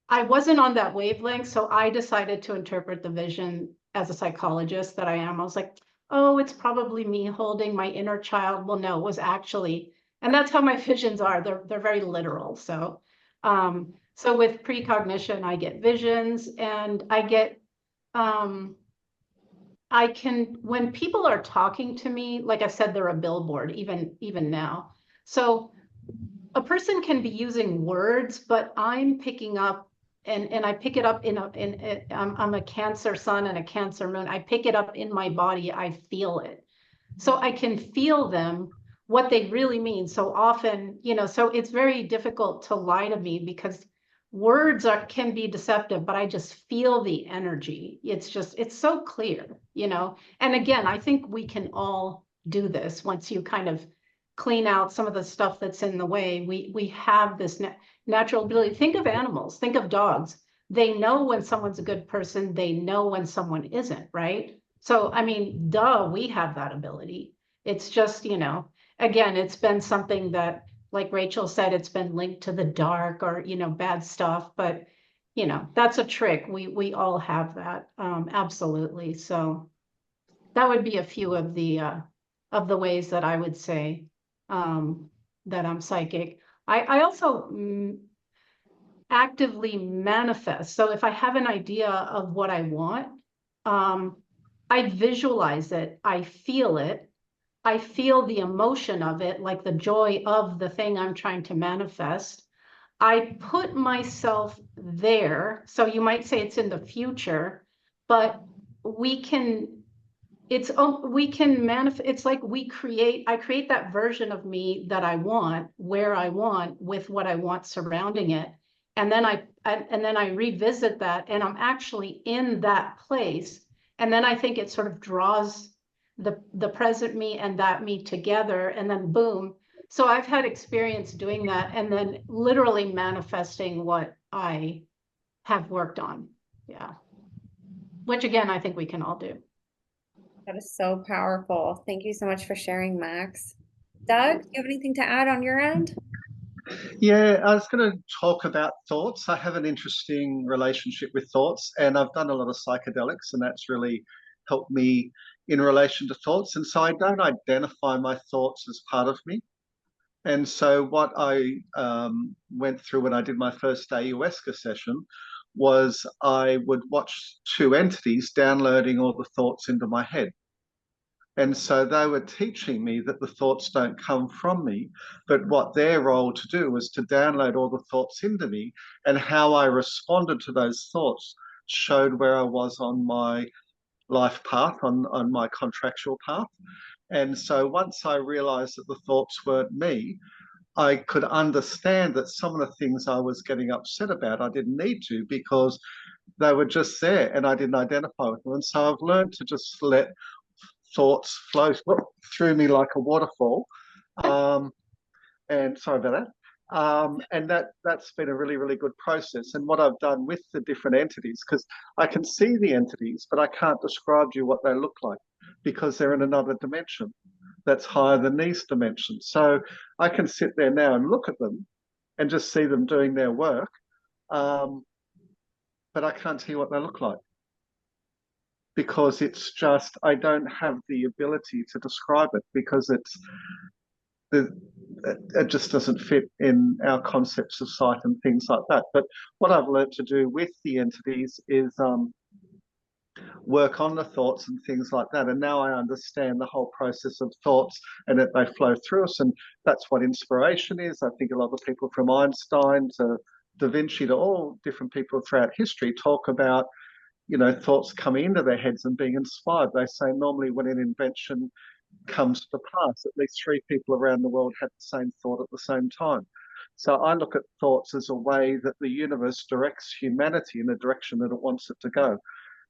I wasn't on that wavelength, so I decided to interpret the vision as a psychologist that I am. I was like, oh, it's probably me holding my inner child. Well, no, it was actually, and that's how my visions are. They're very literal. So, so with precognition, I get visions, and I get, when people are talking to me, like I said, they're a billboard, even now. So a person can be using words, but I'm picking up, and I pick it up I'm a Cancer sun and a Cancer moon. I pick it up in my body. I feel it. So I can feel them, what they really mean. So often, so it's very difficult to lie to me because words can be deceptive, but I just feel the energy. It's so clear, And again, I think we can all do this once you kind of clean out some of the stuff that's in the way. We have this natural ability. Think of animals, think of dogs. They know when someone's a good person, they know when someone isn't, right? So, I mean, duh, we have that ability. It's just, again, it's been something that, like Rachel said, it's been linked to the dark or, bad stuff, but, that's a trick. We all have that, absolutely. So that would be a few of the ways that I would say that I'm psychic. I also actively manifest. So if I have an idea of what I want, I visualize it, I feel it, I feel the emotion of it, like the joy of the thing I'm trying to manifest. I put myself there. So you might say it's in the future, but we can manifest. It's like I create that version of me that I want, where I want, with what I want surrounding it. And then I revisit that, and I'm actually in that place. And then I think it sort of draws the present me and that me together, and then boom. So I've had experience doing that and then literally manifesting what I have worked on. Yeah. Which again, I think we can all do. That is so powerful. Thank you so much for sharing, Max. Doug, do you have anything to add on your end? Yeah, I was going to talk about thoughts. I have an interesting relationship with thoughts, and I've done a lot of psychedelics, and that's really helped me in relation to thoughts. And so I don't identify my thoughts as part of me. And so what I went through when I did my first ayahuasca session was I would watch two entities downloading all the thoughts into my head. And so they were teaching me that the thoughts don't come from me, but what their role to do was to download all the thoughts into me, and how I responded to those thoughts showed where I was on my life path, on my contractual path. And so once I realized that the thoughts weren't me, I could understand that some of the things I was getting upset about, I didn't need to, because they were just there and I didn't identify with them. And so I've learned to just let thoughts flow through me like a waterfall. And sorry about that. And that's been a really, really good process. And what I've done with the different entities, because I can see the entities, but I can't describe to you what they look like because they're in another dimension that's higher than these dimensions. So I can sit there now and look at them and just see them doing their work, but I can't tell you what they look like because it's just, I don't have the ability to describe it because it just doesn't fit in our concepts of sight and things like that. But what I've learned to do with the entities is work on the thoughts and things like that. And now I understand the whole process of thoughts and that they flow through us. And that's what inspiration is. I think a lot of people from Einstein to Da Vinci to all different people throughout history talk about, you know, thoughts coming into their heads and being inspired. They say normally when an invention comes to pass, at least 3 people around the world had the same thought at the same time. So I look at thoughts as a way that the universe directs humanity in the direction that it wants it to go.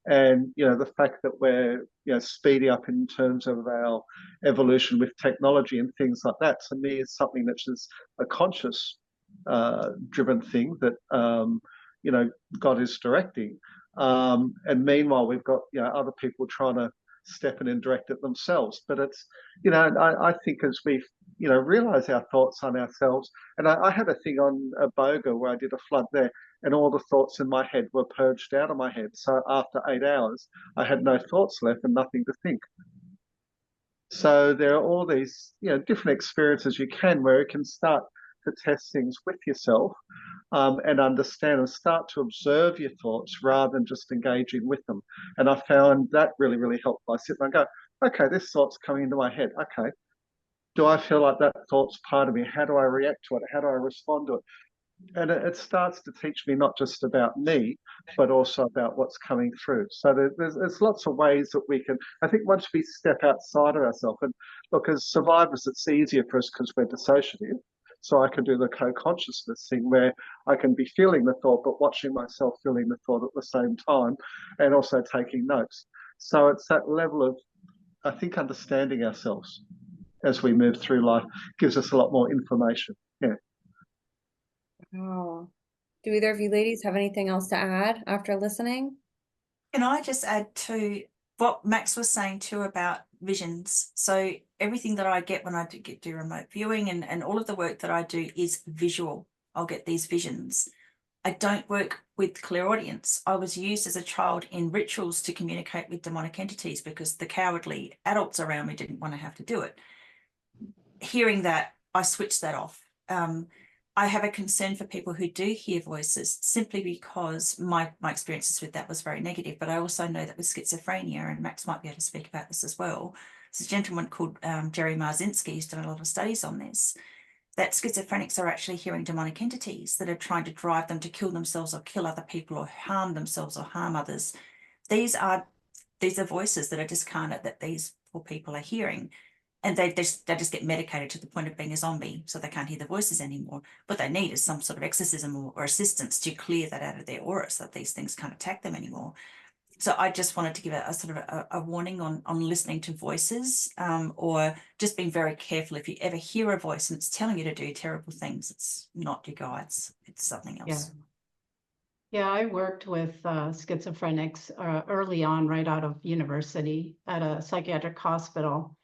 And, you know, the fact that we're, you know, speeding up in terms of our evolution with technology and things like that, to me is something that's just a conscious driven thing that, you know, God is directing. And meanwhile, we've got, you know, other people trying to step in and direct it themselves. But it's, you know, I think as we, you know, realize our thoughts on ourselves, and I had a thing on a boga where I did a flood there, and all the thoughts in my head were purged out of my head. So after 8 hours, I had no thoughts left and nothing to think. So there are all these, you know, different experiences you can where you can start to test things with yourself and understand and start to observe your thoughts rather than just engaging with them. And I found that really, really helpful. I sit there and go, okay, this thought's coming into my head. Okay, do I feel like that thought's part of me? How do I react to it? How do I respond to it? And it starts to teach me not just about me, but also about what's coming through. So there's lots of ways that we can, I think once we step outside of ourselves, and look, as survivors, it's easier for us because we're dissociative. So I can do the co-consciousness thing where I can be feeling the thought, but watching myself feeling the thought at the same time and also taking notes. So it's that level of, I think, understanding ourselves as we move through life gives us a lot more information. Yeah. Oh, do either of you ladies have anything else to add after listening? Can I just add to what Max was saying too about visions? So everything that I get when I do remote viewing and all of the work that I do is visual. I'll get these visions. I don't work with clairaudience. I was used as a child in rituals to communicate with demonic entities because the cowardly adults around me didn't want to have to do it. Hearing that, I switched that off. I have a concern for people who do hear voices simply because my experiences with that was very negative. But I also know that with schizophrenia, and Max might be able to speak about this as well, there's a gentleman called Jerry Marzinski who's done a lot of studies on this, that schizophrenics are actually hearing demonic entities that are trying to drive them to kill themselves or kill other people or harm themselves or harm others. These are voices that are discarnate that these poor people are hearing. And they just get medicated to the point of being a zombie, so they can't hear the voices anymore. What they need is some sort of exorcism or assistance to clear that out of their aura so that these things can't attack them anymore. So I just wanted to give a sort of a warning on listening to voices, or just being very careful. If you ever hear a voice and it's telling you to do terrible things, it's not your guides, it's something else. Yeah, I worked with schizophrenics early on, right out of university at a psychiatric hospital.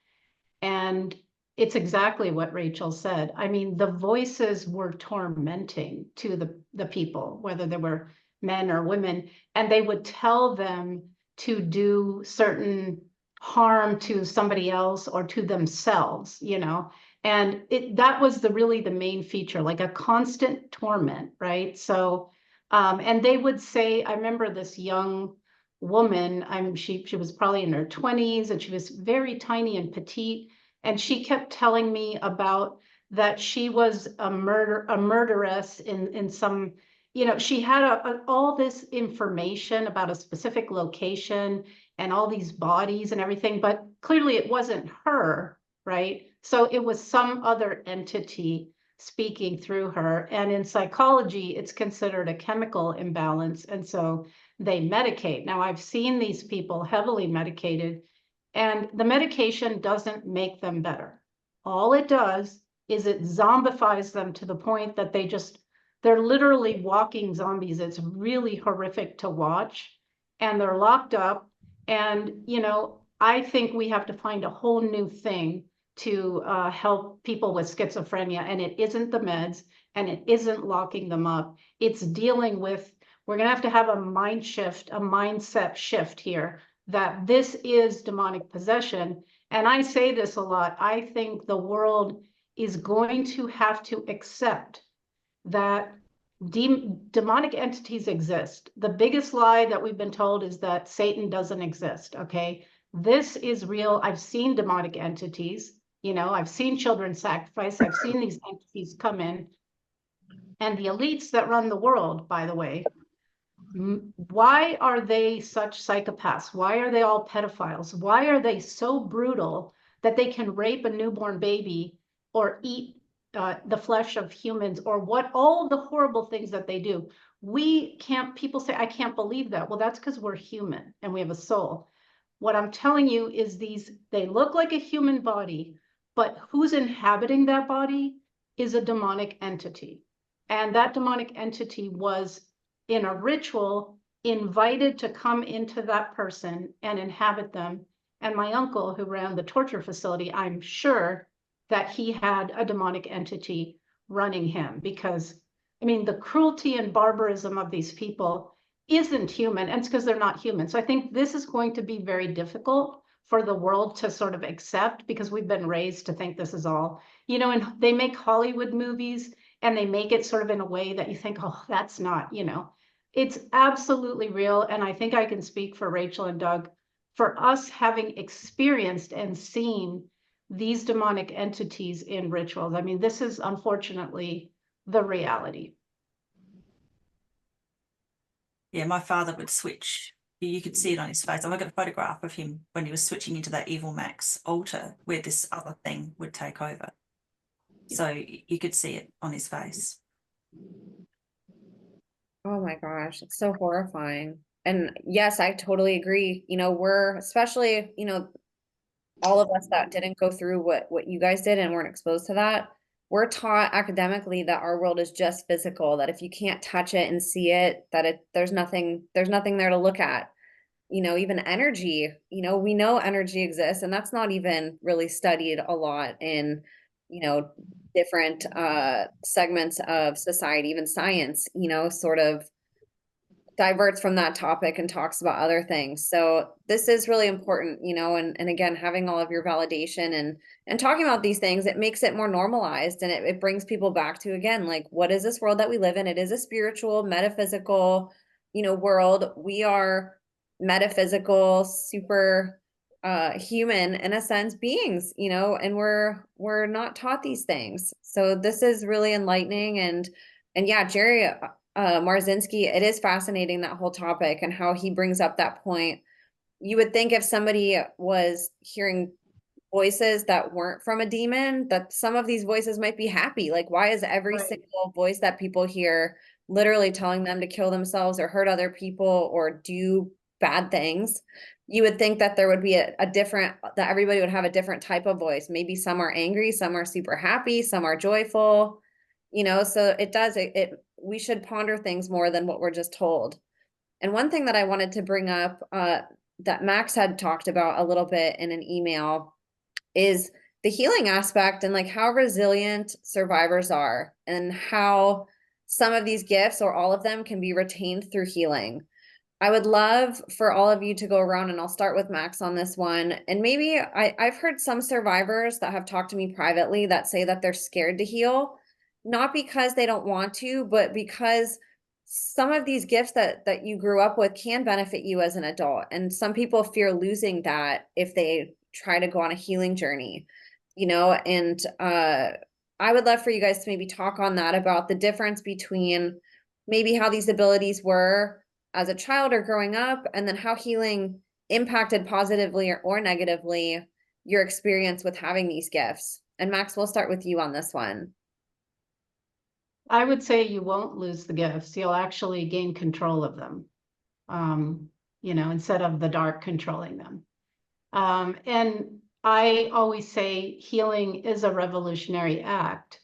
And it's exactly what Rachel said. I mean, the voices were tormenting to the people, whether they were men or women, and they would tell them to do certain harm to somebody else or to themselves, you know. And that was really the main feature, like a constant torment, right? So, and they would say, I remember this young woman, she was probably in her 20s, and she was very tiny and petite. And she kept telling me about that she was a murderess in some, you know, she had all this information about a specific location and all these bodies and everything, but clearly it wasn't her, right? So it was some other entity speaking through her. And in psychology, it's considered a chemical imbalance. And so they medicate. Now, I've seen these people heavily medicated, and the medication doesn't make them better. All it does is it zombifies them to the point that they're literally walking zombies. It's really horrific to watch, and they're locked up. And, I think we have to find a whole new thing to help people with schizophrenia. And it isn't the meds, and it isn't locking them up. It's dealing with, we're going to have a mind shift, a mindset shift here, that this is demonic possession. And I say this a lot. I think the world is going to have to accept that demonic entities exist. The biggest lie that we've been told is that Satan doesn't exist. Okay. This is real. I've seen demonic entities, I've seen children sacrifice. I've seen these entities come in. And the elites that run the world, by the way, why are they such psychopaths? Why are they all pedophiles? Why are they so brutal that they can rape a newborn baby or eat the flesh of humans, or what all the horrible things that they do? People say, I can't believe that. Well, that's because we're human and we have a soul. What I'm telling you is they look like a human body, but who's inhabiting that body is a demonic entity. And that demonic entity was, in a ritual, invited to come into that person and inhabit them. And my uncle, who ran the torture facility, I'm sure that he had a demonic entity running him, because, the cruelty and barbarism of these people isn't human, and it's because they're not human. So I think this is going to be very difficult for the world to sort of accept, because we've been raised to think this is all, and they make Hollywood movies and they make it sort of in a way that you think, oh, that's not, it's absolutely real. And I think I can speak for Rachel and Doug, for us having experienced and seen these demonic entities in rituals. This is unfortunately the reality. Yeah, my father would switch. You could see it on his face. I've got a photograph of him when he was switching into that Evil Max altar where this other thing would take over. So you could see it on his face. Oh my gosh, it's so horrifying. And yes, I totally agree. We're especially, all of us that didn't go through what you guys did and weren't exposed to that, we're taught academically that our world is just physical, that if you can't touch it and see it, that there's nothing there to look at. Even energy, we know energy exists, and that's not even really studied a lot in, different segments of society. Even science, sort of diverts from that topic and talks about other things. So this is really important, and again, having all of your validation and talking about these things, it makes it more normalized, and it brings people back to, again, like, what is this world that we live in? It is a spiritual, metaphysical, world. We are metaphysical, super human, in a sense, beings, and we're not taught these things. So this is really enlightening. And yeah, Jerry Marzinski, it is fascinating, that whole topic and how he brings up that point. You would think if somebody was hearing voices that weren't from a demon, that some of these voices might be happy. Like, why is every Right. single voice that people hear literally telling them to kill themselves or hurt other people or do bad things? You would think that there would be a different, that everybody would have a different type of voice. Maybe some are angry, some are super happy, some are joyful, so we should ponder things more than what we're just told. And one thing that I wanted to bring up, that Max had talked about a little bit in an email, is the healing aspect, and like how resilient survivors are, and how some of these gifts, or all of them, can be retained through healing. I would love for all of you to go around, and I'll start with Max on this one. And maybe I've heard some survivors that have talked to me privately that say that they're scared to heal, not because they don't want to, but because some of these gifts that you grew up with can benefit you as an adult. And some people fear losing that if they try to go on a healing journey, and I would love for you guys to maybe talk on that, about the difference between maybe how these abilities were as a child or growing up, and then how healing impacted positively or negatively your experience with having these gifts? And Max, we'll start with you on this one. I would say you won't lose the gifts. You'll actually gain control of them, instead of the dark controlling them. And I always say healing is a revolutionary act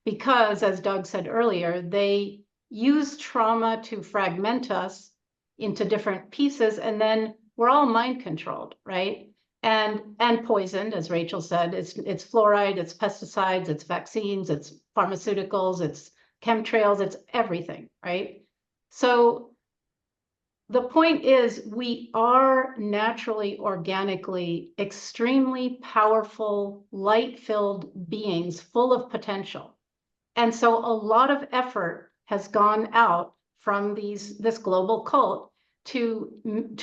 because, as Doug said earlier, they use trauma to fragment us into different pieces, and then we're all mind controlled, right? And poisoned, as Rachel said. It's fluoride, it's pesticides, it's vaccines, it's pharmaceuticals, it's chemtrails, it's everything, right? So the point is, we are naturally, organically, extremely powerful, light-filled beings full of potential. And so a lot of effort has gone out from this global cult to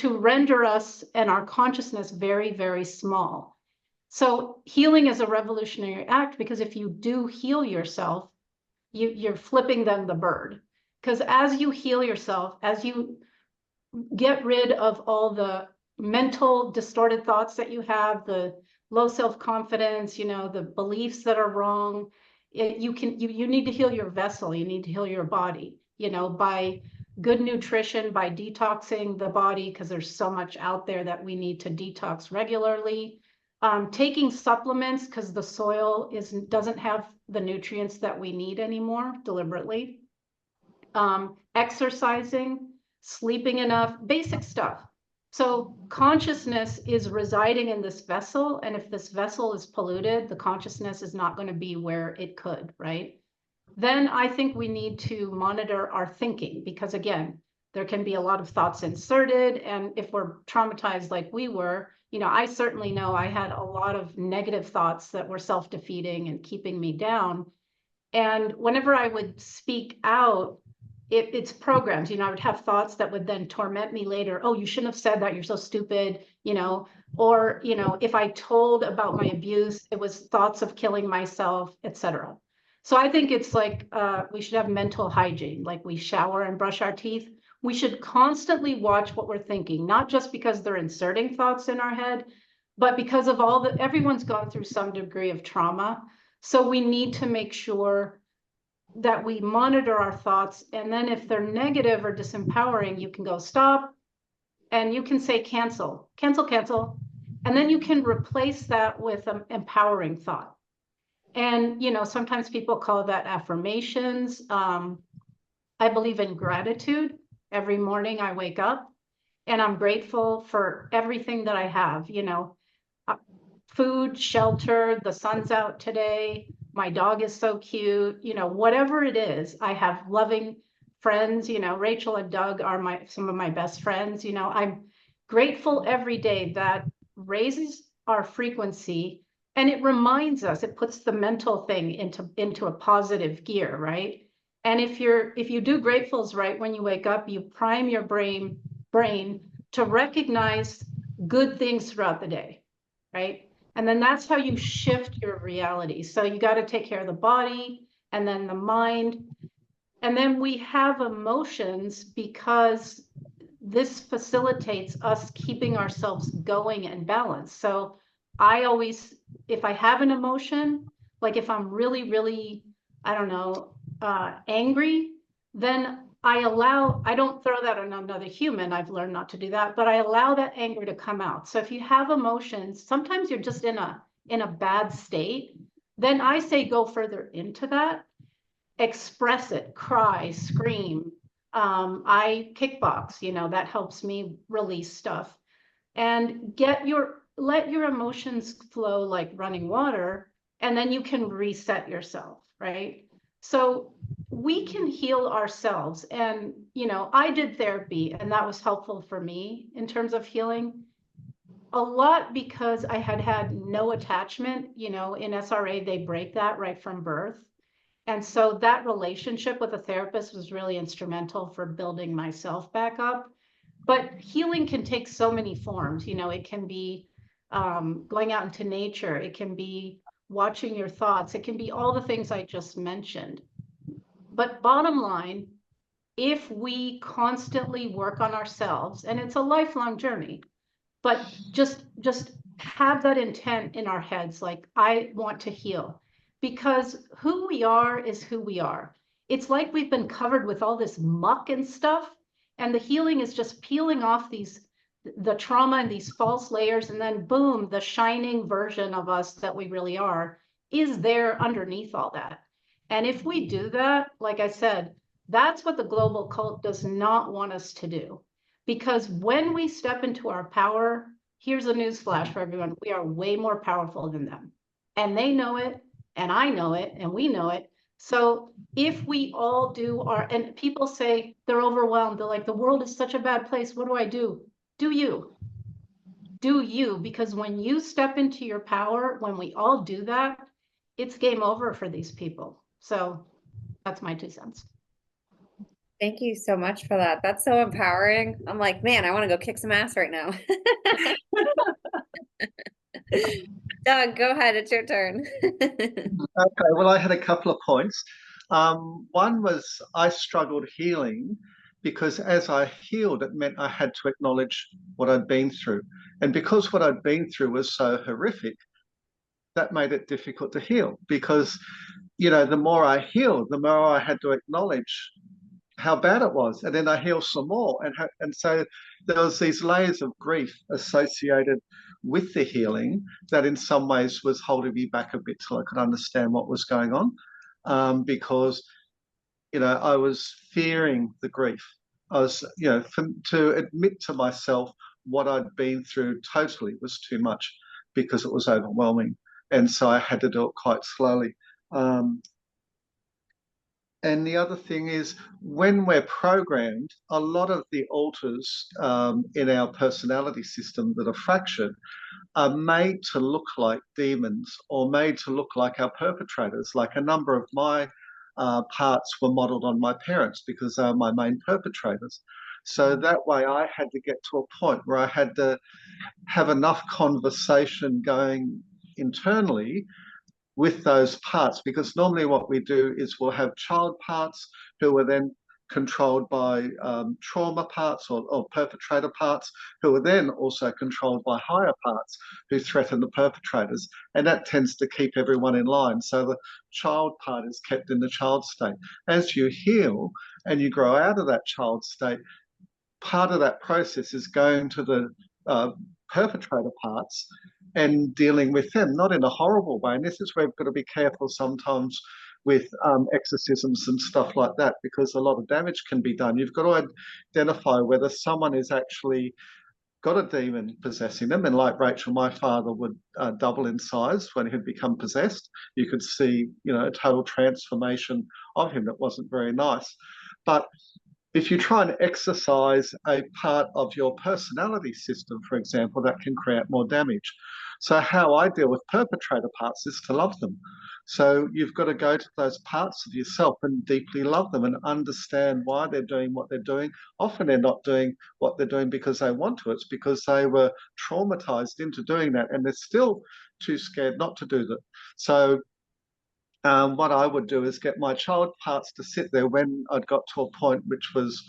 render us and our consciousness very, very small. So healing is a revolutionary act, because if you do heal yourself, you're flipping them the bird. Because as you heal yourself, as you get rid of all the mental distorted thoughts that you have, the low self-confidence, the beliefs that are wrong, you need to heal your vessel. You need to heal your body, by good nutrition, by detoxing the body, because there's so much out there that we need to detox regularly. Taking supplements because the soil doesn't have the nutrients that we need anymore, deliberately. Exercising, sleeping enough, basic stuff. So consciousness is residing in this vessel, and if this vessel is polluted, the consciousness is not going to be where it could, right? Then I think we need to monitor our thinking, because again, there can be a lot of thoughts inserted, and if we're traumatized like we were, I certainly know I had a lot of negative thoughts that were self-defeating and keeping me down. And whenever I would speak out, it's programs. I would have thoughts that would then torment me later. Oh, you shouldn't have said that. You're so stupid, or, if I told about my abuse, it was thoughts of killing myself, etc. So I think it's like we should have mental hygiene, like we shower and brush our teeth. We should constantly watch what we're thinking, not just because they're inserting thoughts in our head, but because of everyone's gone through some degree of trauma. So we need to make sure that we monitor our thoughts. And then if they're negative or disempowering, you can go stop, and you can say cancel, cancel, cancel. And then you can replace that with an empowering thought. And, sometimes people call that affirmations. I believe in gratitude. Every morning I wake up and I'm grateful for everything that I have, food, shelter, the sun's out today, my dog is so cute, whatever it is. I have loving friends, Rachel and Doug are some of my best friends. I'm grateful every day. That raises our frequency, and it reminds us, it puts the mental thing into a positive gear, right? And if you do gratefuls right when you wake up, you prime your brain to recognize good things throughout the day, right? And then that's how you shift your reality. So you got to take care of the body and then the mind. And then we have emotions because this facilitates us keeping ourselves going and balanced. So I always, if I have an emotion, like if I'm really, really, I don't know, angry, then I don't throw that on another human. I've learned not to do that, but I allow that anger to come out. So if you have emotions, sometimes you're just in a bad state, then I say go further into that, express it, cry, scream. I kickbox, that helps me release stuff, and let your emotions flow like running water, and then you can reset yourself, right? So we can heal ourselves. And, I did therapy, and that was helpful for me in terms of healing a lot, because I had no attachment. In SRA, they break that right from birth. And so that relationship with a therapist was really instrumental for building myself back up. But healing can take so many forms. It can be going out into nature. It can be watching your thoughts. It can be all the things I just mentioned. But bottom line, if we constantly work on ourselves, and it's a lifelong journey, but just have that intent in our heads, like, I want to heal, because who we are is who we are. It's like we've been covered with all this muck and stuff, and the healing is just peeling off the trauma and these false layers, and then boom, the shining version of us that we really are is there underneath all that. And if we do that, like I said, that's what the global cult does not want us to do. Because when we step into our power, here's a news flash for everyone: we are way more powerful than them. And they know it, and I know it, and we know it. So if we all do and people say they're overwhelmed, they're like, the world is such a bad place, what do I do? Do you. Do you, because when you step into your power, when we all do that, it's game over for these people. So that's my 2 cents. Thank you so much for that. That's so empowering. I'm like, man, I want to go kick some ass right now. Doug, go ahead. It's your turn. Okay, well, I had a couple of points. One was I struggled healing because as I healed, it meant I had to acknowledge what I'd been through. And because what I'd been through was so horrific, that made it difficult to heal because, the more I healed, the more I had to acknowledge how bad it was. And then I healed some more. And so there was these layers of grief associated with the healing that in some ways was holding me back a bit till I could understand what was going on. Because, I was fearing the grief. I was, to admit to myself what I'd been through totally was too much because it was overwhelming. And so I had to do it quite slowly. And the other thing is, when we're programmed, a lot of the alters in our personality system that are fractured are made to look like demons or made to look like our perpetrators. Like a number of my parts were modeled on my parents because they are my main perpetrators. So that way I had to get to a point where I had to have enough conversation going internally with those parts, because normally what we do is we'll have child parts who are then controlled by trauma parts or perpetrator parts who are then also controlled by higher parts who threaten the perpetrators, and that tends to keep everyone in line. So the child part is kept in the child state. As you heal and you grow out of that child state, part of that process is going to the perpetrator parts and dealing with them, not in a horrible way. And this is where we've got to be careful sometimes with exorcisms and stuff like that, because a lot of damage can be done. You've got to identify whether someone is actually got a demon possessing them. And like Rachel, my father would double in size when he'd become possessed. You could see, a total transformation of him that wasn't very nice. But if you try and exercise a part of your personality system, for example, that can create more damage. So how I deal with perpetrator parts is to love them. So you've got to go to those parts of yourself and deeply love them and understand why they're doing what they're doing. Often they're not doing what they're doing because they want to. It's because they were traumatized into doing that and they're still too scared not to do that. So what I would do is get my child parts to sit there when I'd got to a point which was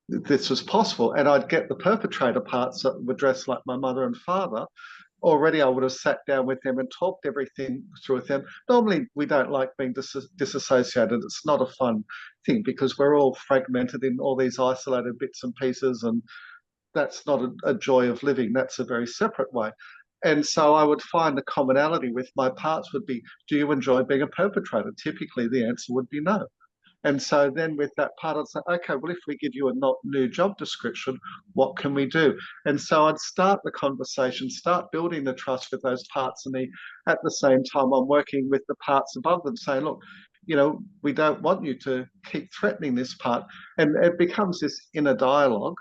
this was possible, and I'd get the perpetrator parts that were dressed like my mother and father. Already I would have sat down with them and talked everything through with them. Normally we don't like being disassociated. It's not a fun thing because we're all fragmented in all these isolated bits and pieces, and that's not a joy of living. That's a very separate way. And so I would find the commonality with my parts would be, do you enjoy being a perpetrator? Typically the answer would be no. And so then with that part, I'd say, okay, well, if we give you a new job description, what can we do? And so I'd start the conversation, start building the trust with those parts of me. At the same time, I'm working with the parts above them, saying, look, we don't want you to keep threatening this part. And it becomes this inner dialogue,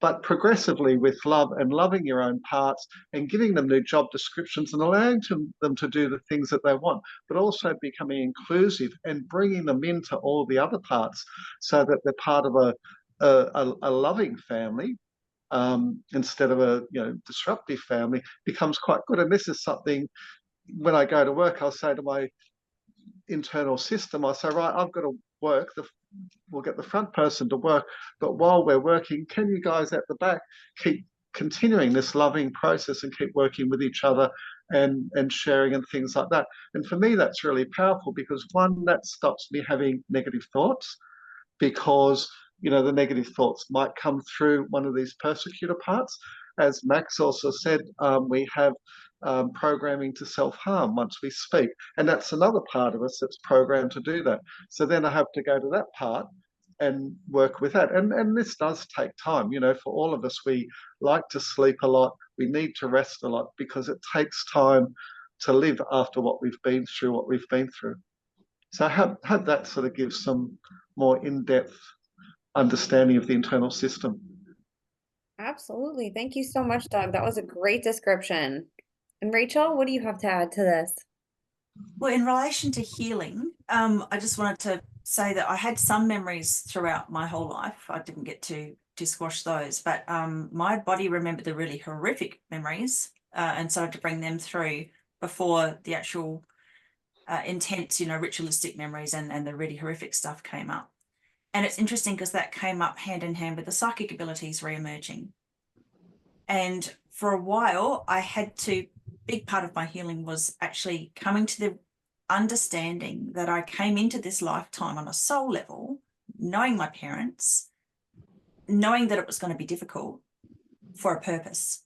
but progressively with love and loving your own parts and giving them new job descriptions and allowing them to do the things that they want, but also becoming inclusive and bringing them into all the other parts so that they're part of a loving family instead of a disruptive family becomes quite good. And this is something, when I go to work, I'll say to my internal system, I say, right, I've got to work. We'll get the front person to work, but while we're working, can you guys at the back keep continuing this loving process and keep working with each other and sharing and things like that. And for me, that's really powerful because one, that stops me having negative thoughts, because the negative thoughts might come through one of these persecutor parts. As Max also said, we have programming to self-harm once we speak, and that's another part of us that's programmed to do that. So then I have to go to that part and work with that, and this does take time. For all of us, we like to sleep a lot, we need to rest a lot, because it takes time to live after what we've been through. So I hope that sort of gives some more in-depth understanding of the internal system. Absolutely. Thank you so much, Doug. That was a great description. And Rachel, what do you have to add to this? Well, in relation to healing, I just wanted to say that I had some memories throughout my whole life. I didn't get to squash those, but my body remembered the really horrific memories and started to bring them through before the actual intense, ritualistic memories and the really horrific stuff came up. And it's interesting because that came up hand in hand with the psychic abilities re-emerging. And for a while, big part of my healing was actually coming to the understanding that I came into this lifetime on a soul level, knowing my parents, knowing that it was going to be difficult for a purpose.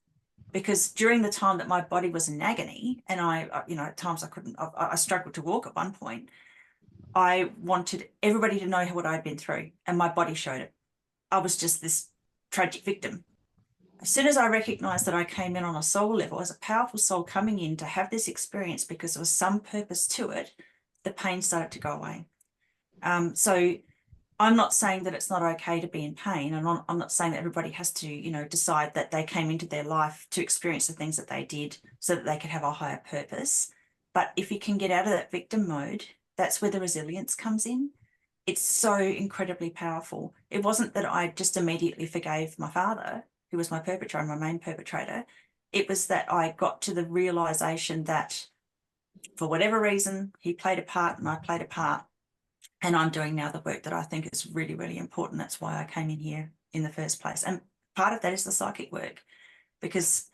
Because during the time that my body was in agony, and at times I struggled to walk at one point, I wanted everybody to know what I'd been through, and my body showed it. I was just this tragic victim. As soon as I recognized that I came in on a soul level, as a powerful soul coming in to have this experience because there was some purpose to it, the pain started to go away. So I'm not saying that it's not okay to be in pain, and I'm not saying that everybody has to, decide that they came into their life to experience the things that they did so that they could have a higher purpose. But if you can get out of that victim mode, that's where the resilience comes in. It's so incredibly powerful. It wasn't that I just immediately forgave my father, who was my perpetrator, my main perpetrator. It was that I got to the realization that for whatever reason, he played a part and I played a part. And I'm doing now the work that I think is really, really important. That's why I came in here in the first place. And part of that is the psychic work, because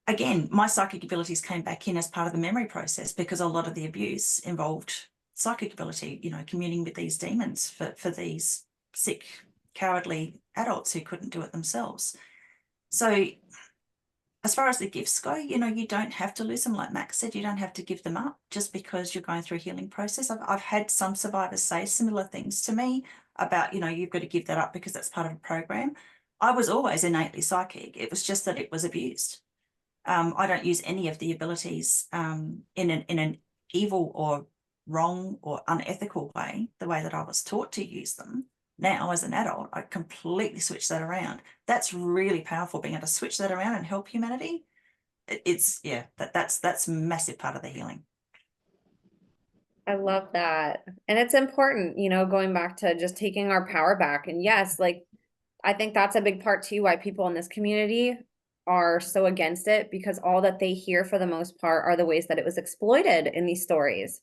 again, my psychic abilities came back in as part of the memory process because a lot of the abuse involved psychic ability, communing with these demons for these sick, cowardly adults who couldn't do it themselves. So as far as the gifts go, you don't have to lose them. Like Max said, you don't have to give them up just because you're going through a healing process. I've had some survivors say similar things to me about, you've got to give that up because that's part of a program. I was always innately psychic. It was just that it was abused. I don't use any of the abilities in an evil or wrong or unethical way, the way that I was taught to use them. Now, as an adult, I completely switch that around. That's really powerful, being able to switch that around and help humanity. That's a massive part of the healing. I love that. And it's important, going back to just taking our power back. And yes, I think that's a big part too, why people in this community are so against it, because all that they hear for the most part are the ways that it was exploited in these stories,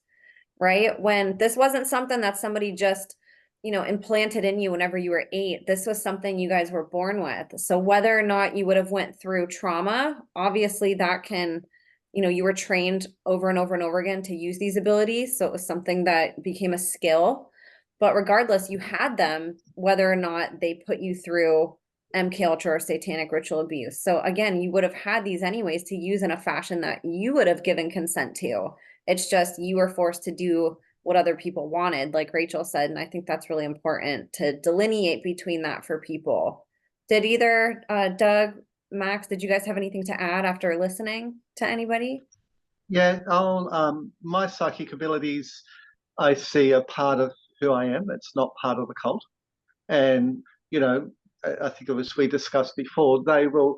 right? When this wasn't something that somebody just, implanted in you whenever you were 8, this was something you guys were born with. So whether or not you would have went through trauma, obviously that can, you were trained over and over and over again to use these abilities. So it was something that became a skill, but regardless, you had them, whether or not they put you through MK Ultra or satanic ritual abuse. So again, you would have had these anyways to use in a fashion that you would have given consent to. It's just you were forced to do what other people wanted, like Rachel said. And I think that's really important to delineate between that for people. Did either Doug, Max, did you guys have anything to add after listening to anybody? Yeah, my psychic abilities, I see a part of who I am. It's not part of the cult. And, I think as we discussed before, they will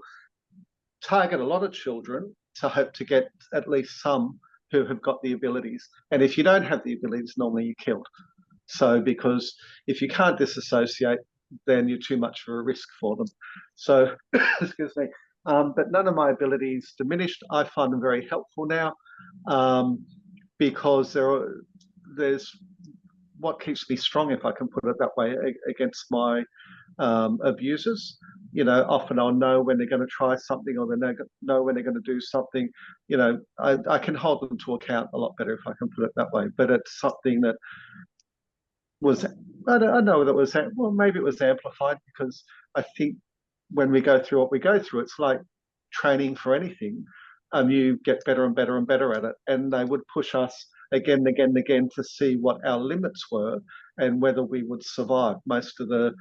target a lot of children to hope to get at least some who have got the abilities. And if you don't have the abilities, normally you're killed. So because if you can't disassociate, then you're too much of a risk for them. So, excuse me. But none of my abilities diminished. I find them very helpful now because there's what keeps me strong, if I can put it that way, against my abusers. often I'll know when they're going to try something, or they know when they're going to do something. I can hold them to account a lot better, if I can put it that way. But it's something that was, I know that was, well, maybe it was amplified, because I think when we go through what we go through, it's like training for anything. You get better and better and better at it. And they would push us again and again and again to see what our limits were and whether we would survive. Most of the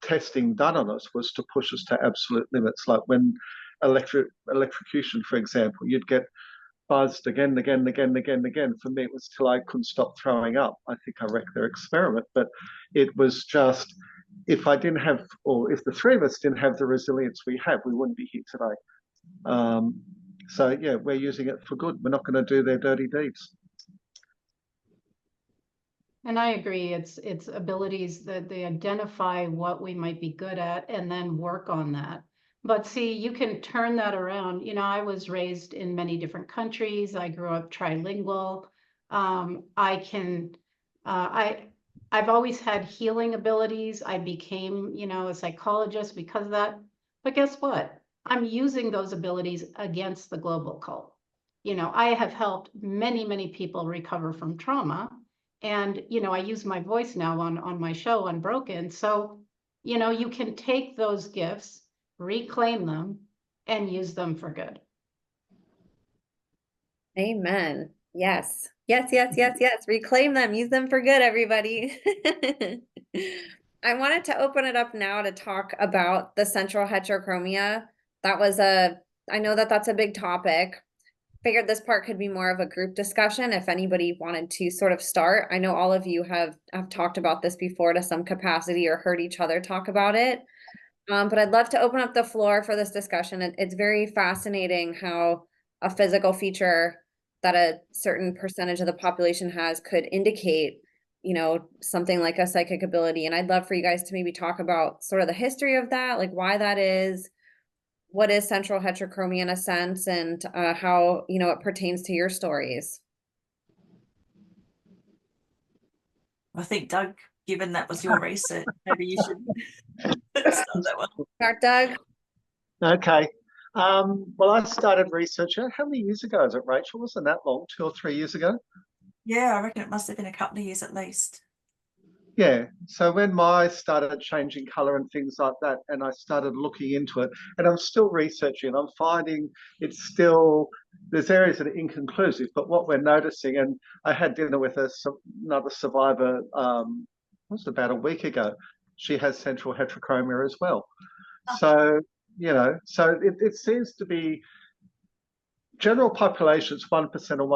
testing done on us was to push us to absolute limits. Like when electrocution, for example, you'd get buzzed again and again and again and again and again. For me, it was till I couldn't stop throwing up. I think I wrecked their experiment, but it was just, if I didn't have, or if the three of us didn't have the resilience we have, we wouldn't be here today. So yeah, we're using it for good. We're not going to do their dirty deeds. And I agree. It's abilities that they identify what we might be good at and then work on that. But see, you can turn that around. I was raised in many different countries. I grew up trilingual. I've always had healing abilities. I became, a psychologist because of that. But guess what? I'm using those abilities against the global cult. I have helped many, many people recover from trauma. And, I use my voice now on my show, Unbroken. So, you can take those gifts, reclaim them, and use them for good. Amen. Yes. Yes, yes, yes, yes. Reclaim them. Use them for good, everybody. I wanted to open it up now to talk about the central heterochromia. I know that that's a big topic. Figured this part could be more of a group discussion if anybody wanted to sort of start. I know all of you have talked about this before to some capacity or heard each other talk about it. But I'd love to open up the floor for this discussion. It's very fascinating how a physical feature that a certain percentage of the population has could indicate, something like a psychic ability. And I'd love for you guys to maybe talk about sort of the history of that, like why that is, what is central heterochromia in a sense, and how, it pertains to your stories. I think, Doug, given that was your research, maybe you should start that one. Start, Doug. Okay. Well, I started researching. How many years ago is it, Rachel? Wasn't that long? 2 or 3 years ago? Yeah, I reckon it must have been a couple of years at least. Yeah. So when my started changing colour and things like that, and I started looking into it, and I'm still researching, I'm finding it's still, there's areas that are inconclusive, but what we're noticing, and I had dinner with another survivor, it was about a week ago. She has central heterochromia as well. Oh. So, so it seems to be general populations, 1% or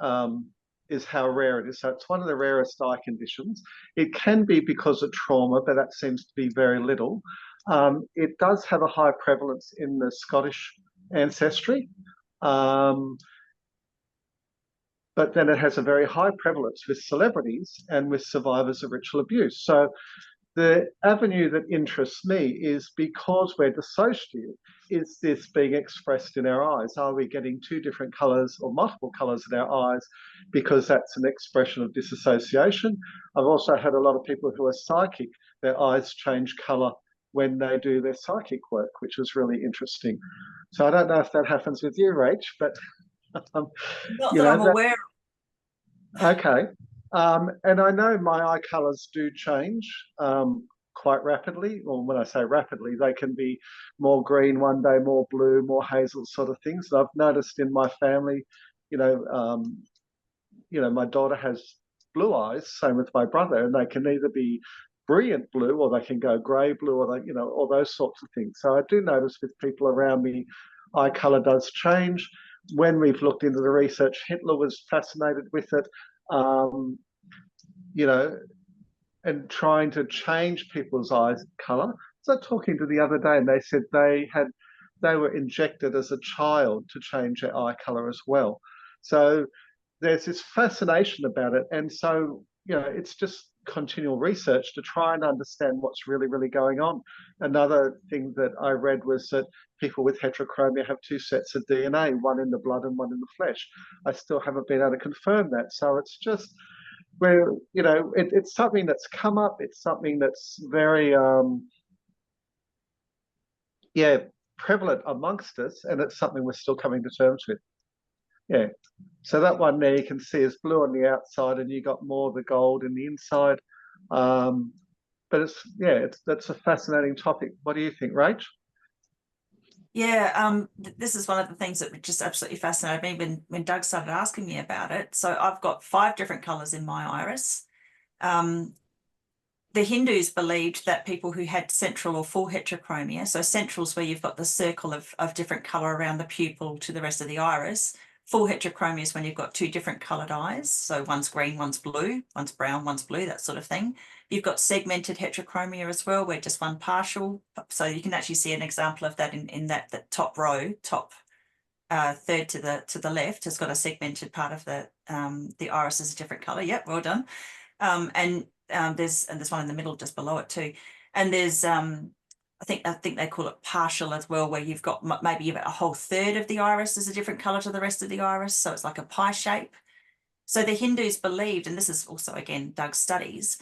1%. Is how rare it is. So it's one of the rarest eye conditions. It can be because of trauma, but that seems to be very little. It does have a high prevalence in the Scottish ancestry, but then it has a very high prevalence with celebrities and with survivors of ritual abuse. So the avenue that interests me is because we're dissociative, is this being expressed in our eyes? Are we getting two different colours or multiple colours in our eyes because that's an expression of disassociation? I've also had a lot of people who are psychic, their eyes change colour when they do their psychic work, which was really interesting. So I don't know if that happens with you, Rach, but... Not that I'm aware of. Okay. And I know my eye colours do change quite rapidly. Or when I say rapidly, they can be more green one day, more blue, more hazel sort of things. I've noticed in my family, my daughter has blue eyes, same with my brother, and they can either be brilliant blue or they can go grey blue, or all those sorts of things. So I do notice with people around me, eye colour does change. When we've looked into the research, Hitler was fascinated with it. And trying to change people's eyes colour. So talking to the other day, and they said they were injected as a child to change their eye colour as well. So there's this fascination about it, and so it's just continual research to try and understand what's really, really going on. Another thing that I read was that people with heterochromia have 2 sets of DNA, one in the blood and one in the flesh. I still haven't been able to confirm that. So it's just where, it's something that's come up. It's something that's very, yeah, prevalent amongst us, and it's something we're still coming to terms with. Yeah. So that one there you can see is blue on the outside, and you got more of the gold in the inside. But that's a fascinating topic. What do you think, Rach? Yeah, this is one of the things that just absolutely fascinated me when Doug started asking me about it. So I've got 5 different colors in my iris. The Hindus believed that people who had central or full heterochromia, so central's where you've got the circle of different color around the pupil to the rest of the iris. Full heterochromia is when you've got 2 different colored eyes. So one's green, one's blue, one's brown, one's blue, that sort of thing. You've got segmented heterochromia as well, where just one partial. So you can actually see an example of that in that top row, top third to the left has got a segmented part of the iris is a different color. Yep, well done. And there's one in the middle just below it too. And there's I think they call it partial as well, where you've got maybe a whole third of the iris is a different color to the rest of the iris, so it's like a pie shape. So the Hindus believed, and this is also again Doug's studies,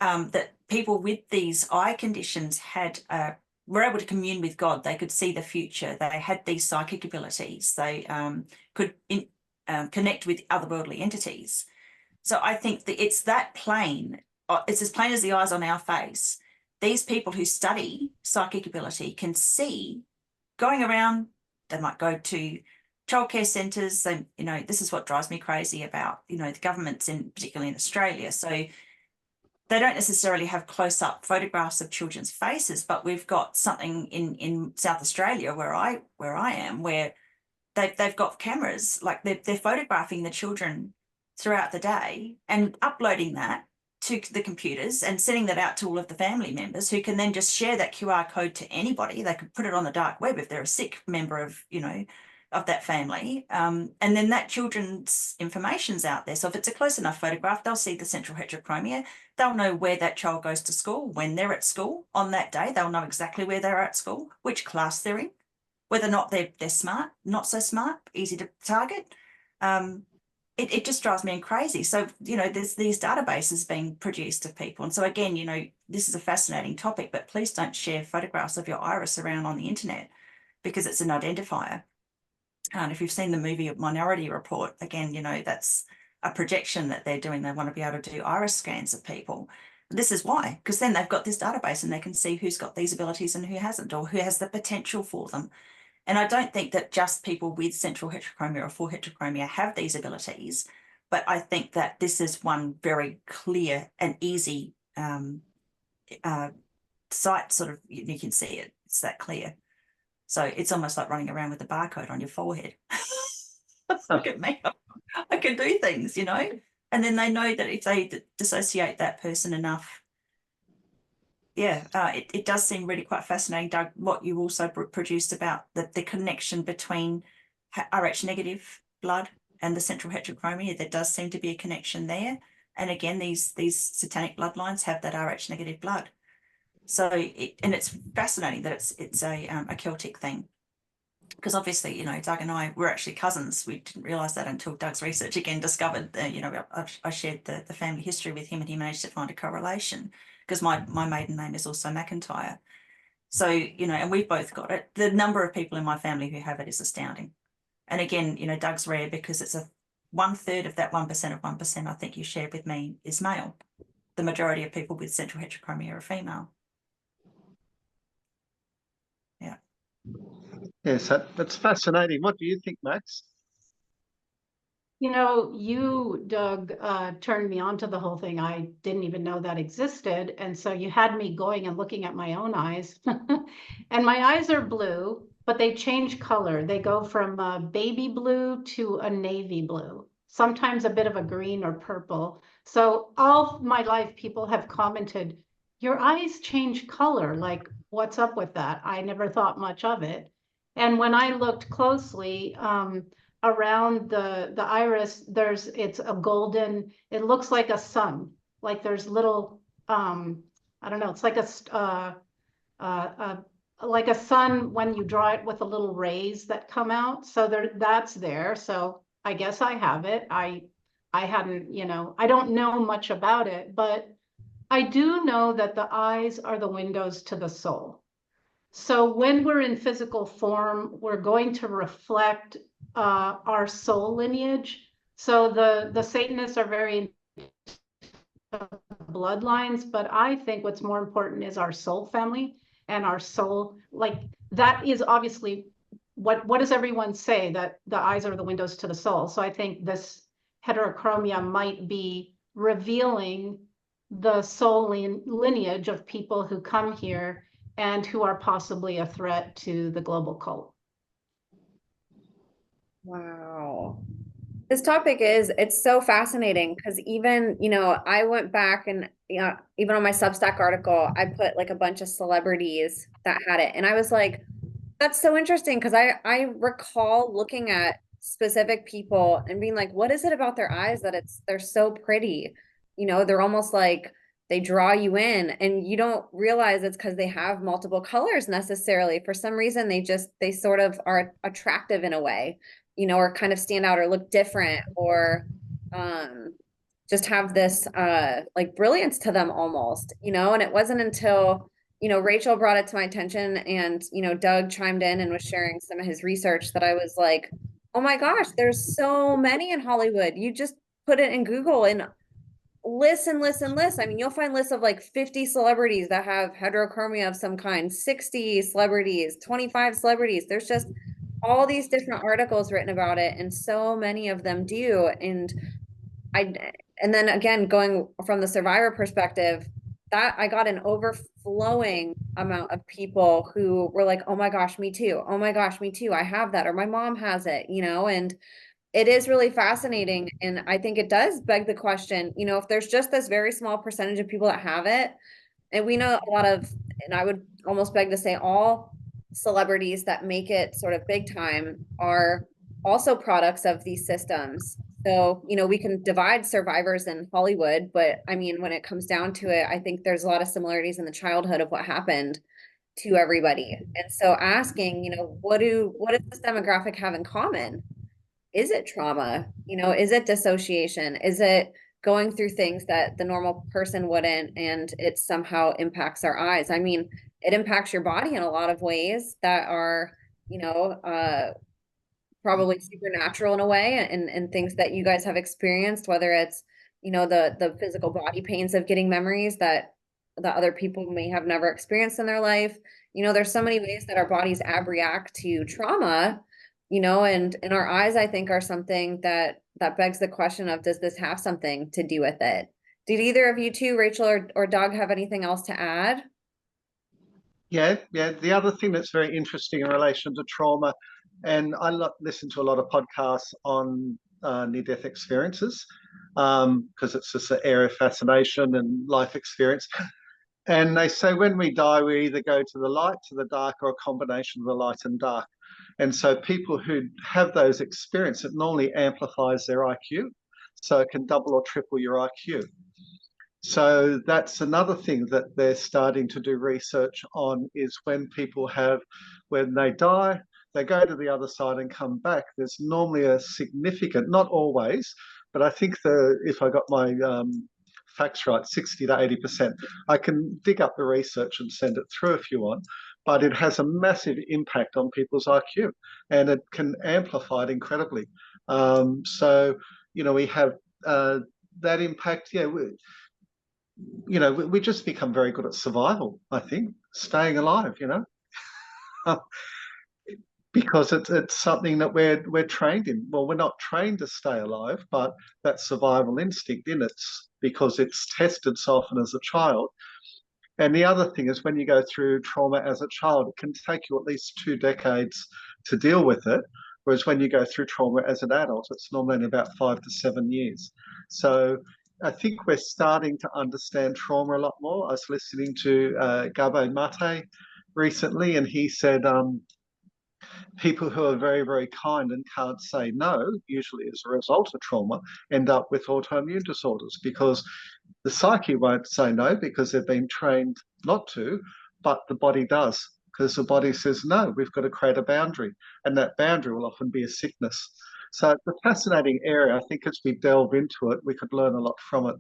that people with these eye conditions were able to commune with God. They could see the future. They had these psychic abilities. They could connect with otherworldly entities. So I think that it's that plain. It's as plain as the eyes on our face. These people who study psychic ability can see going around. They might go to childcare centres. They, this is what drives me crazy about, the governments particularly in Australia. So they don't necessarily have close-up photographs of children's faces, but we've got something in South Australia where I am, where they've got cameras, like they're photographing the children throughout the day and uploading that to the computers and sending that out to all of the family members, who can then just share that QR code to anybody. They could put it on the dark web if they're a sick member of, of that family. And then that children's information's out there. So if it's a close enough photograph, they'll see the central heterochromia. They'll know where that child goes to school, when they're at school on that day. They'll know exactly where they're at school, which class they're in, whether or not they're smart, not so smart, easy to target. It just drives me crazy. So, there's these databases being produced of people. And so again, this is a fascinating topic, but please don't share photographs of your iris around on the internet, because it's an identifier. And if you've seen the movie Minority Report, again, that's a projection that they're doing. They want to be able to do iris scans of people. This is why, because then they've got this database and they can see who's got these abilities and who hasn't, or who has the potential for them. And I don't think that just people with central heterochromia or full heterochromia have these abilities, but I think that this is one very clear and easy sight. Sort of, you can see it. It's that clear. So it's almost like running around with a barcode on your forehead. Look at me. I can do things, and then they know that if they dissociate that person enough, it does seem really quite fascinating, Doug, what you also produced about the connection between Rh negative blood and the central heterochromia. There does seem to be a connection there. And again, these satanic bloodlines have that Rh negative blood. So it's fascinating that it's a Celtic thing. Because obviously, Doug and I were actually cousins. We didn't realise that until Doug's research again discovered that, I shared the family history with him, and he managed to find a correlation, because my maiden name is also McIntyre. So, and we've both got it. The number of people in my family who have it is astounding. And again, Doug's rare because it's 1/3 of that 1% of 1% I think you shared with me is male. The majority of people with central heterochromia are female. Yeah. Yes, that's fascinating. What do you think, Max? You, Doug, turned me on to the whole thing. I didn't even know that existed. And so you had me going and looking at my own eyes. And my eyes are blue, but they change color. They go from baby blue to a navy blue, sometimes a bit of a green or purple. So all my life, people have commented, your eyes change color. Like, what's up with that? I never thought much of it. And when I looked closely, around the iris, it's a golden, it looks like a sun, like there's little, I don't know, it's like like a sun when you draw it with the little rays that come out. So that's there. So I guess I have it. I hadn't, I don't know much about it, but I do know that the eyes are the windows to the soul. So when we're in physical form, we're going to reflect our soul lineage. So the Satanists are very bloodlines, but I think what's more important is our soul family and our soul. Like that is obviously what does everyone say, that the eyes are the windows to the soul. So I think this heterochromia might be revealing the soul lineage of people who come here and who are possibly a threat to the global cult. Wow. This topic it's so fascinating because even, I went back and even on my Substack article, I put like a bunch of celebrities that had it. And I was like, that's so interesting because I recall looking at specific people and being like, what is it about their eyes that they're so pretty? They're almost like they draw you in and you don't realize it's because they have multiple colors necessarily. For some reason, they sort of are attractive in a way, or kind of stand out or look different or um just have this like brilliance to them almost, and it wasn't until Rachel brought it to my attention and, Doug chimed in and was sharing some of his research that I was like, oh my gosh, there's so many in Hollywood. You just put it in Google and list. I mean, you'll find lists of like 50 celebrities that have heterochromia of some kind, 60 celebrities, 25 celebrities. There's just all these different articles written about it, and so many of them do. I, and then again, going from the survivor perspective, that I got an overflowing amount of people who were like, oh my gosh, me too. Oh my gosh, me too. I have that, or my mom has it, and it is really fascinating. And I think it does beg the question, if there's just this very small percentage of people that have it, and we know a lot of, and I would almost beg to say all celebrities that make it sort of big time are also products of these systems. So, we can divide survivors in Hollywood, but I mean, when it comes down to it, I think there's a lot of similarities in the childhood of what happened to everybody. And so asking, what does this demographic have in common? Is it trauma? Is it dissociation? Is it going through things that the normal person wouldn't, and it somehow impacts our eyes? I mean, it impacts your body in a lot of ways that are, probably supernatural in a way, and things that you guys have experienced, whether it's, the physical body pains of getting memories that other people may have never experienced in their life. There's so many ways that our bodies abreact to trauma, and our eyes, I think, are something that begs the question of, does this have something to do with it? Did either of you two, Rachel or Doug, have anything else to add? Yeah. The other thing that's very interesting in relation to trauma, and I listen to a lot of podcasts on near-death experiences because it's just an area of fascination and life experience. And they say when we die, we either go to the light, to the dark, or a combination of the light and dark. And so people who have those experiences, it normally amplifies their IQ. So it can double or triple your IQ. So that's another thing that they're starting to do research on, is when they die, they go to the other side and come back. There's normally a significant, not always, but I think if I got my facts right, 60 to 80%. I can dig up the research and send it through if you want, but it has a massive impact on people's IQ, and it can amplify it incredibly. So, we have that impact. Yeah, we just become very good at survival, I think, staying alive, because it's something that we're trained in. Well, we're not trained to stay alive, but that survival instinct in it's because it's tested so often as a child. And the other thing is, when you go through trauma as a child, it can take you at least 2 decades to deal with it. Whereas when you go through trauma as an adult, it's normally about 5 to 7 years. So I think we're starting to understand trauma a lot more. I was listening to Gabo Mate recently, and he said people who are very, very kind and can't say no, usually as a result of trauma, end up with autoimmune disorders, because the psyche won't say no because they've been trained not to, but the body does, because the body says, no, we've got to create a boundary. And that boundary will often be a sickness. So it's a fascinating area. I think as we delve into it, we could learn a lot from it.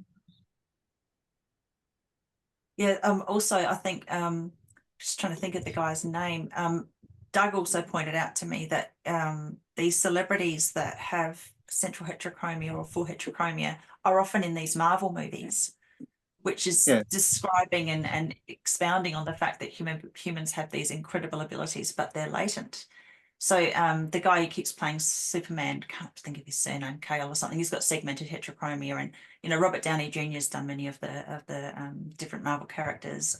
Yeah, also I think just trying to think of the guy's name. Doug also pointed out to me that these celebrities that have central heterochromia or full heterochromia are often in these Marvel movies, which is describing and expounding on the fact that humans have these incredible abilities, but they're latent. So the guy who keeps playing Superman, can't think of his surname, Kale or something, he's got segmented heterochromia, and Robert Downey Jr. has done many of the different Marvel characters.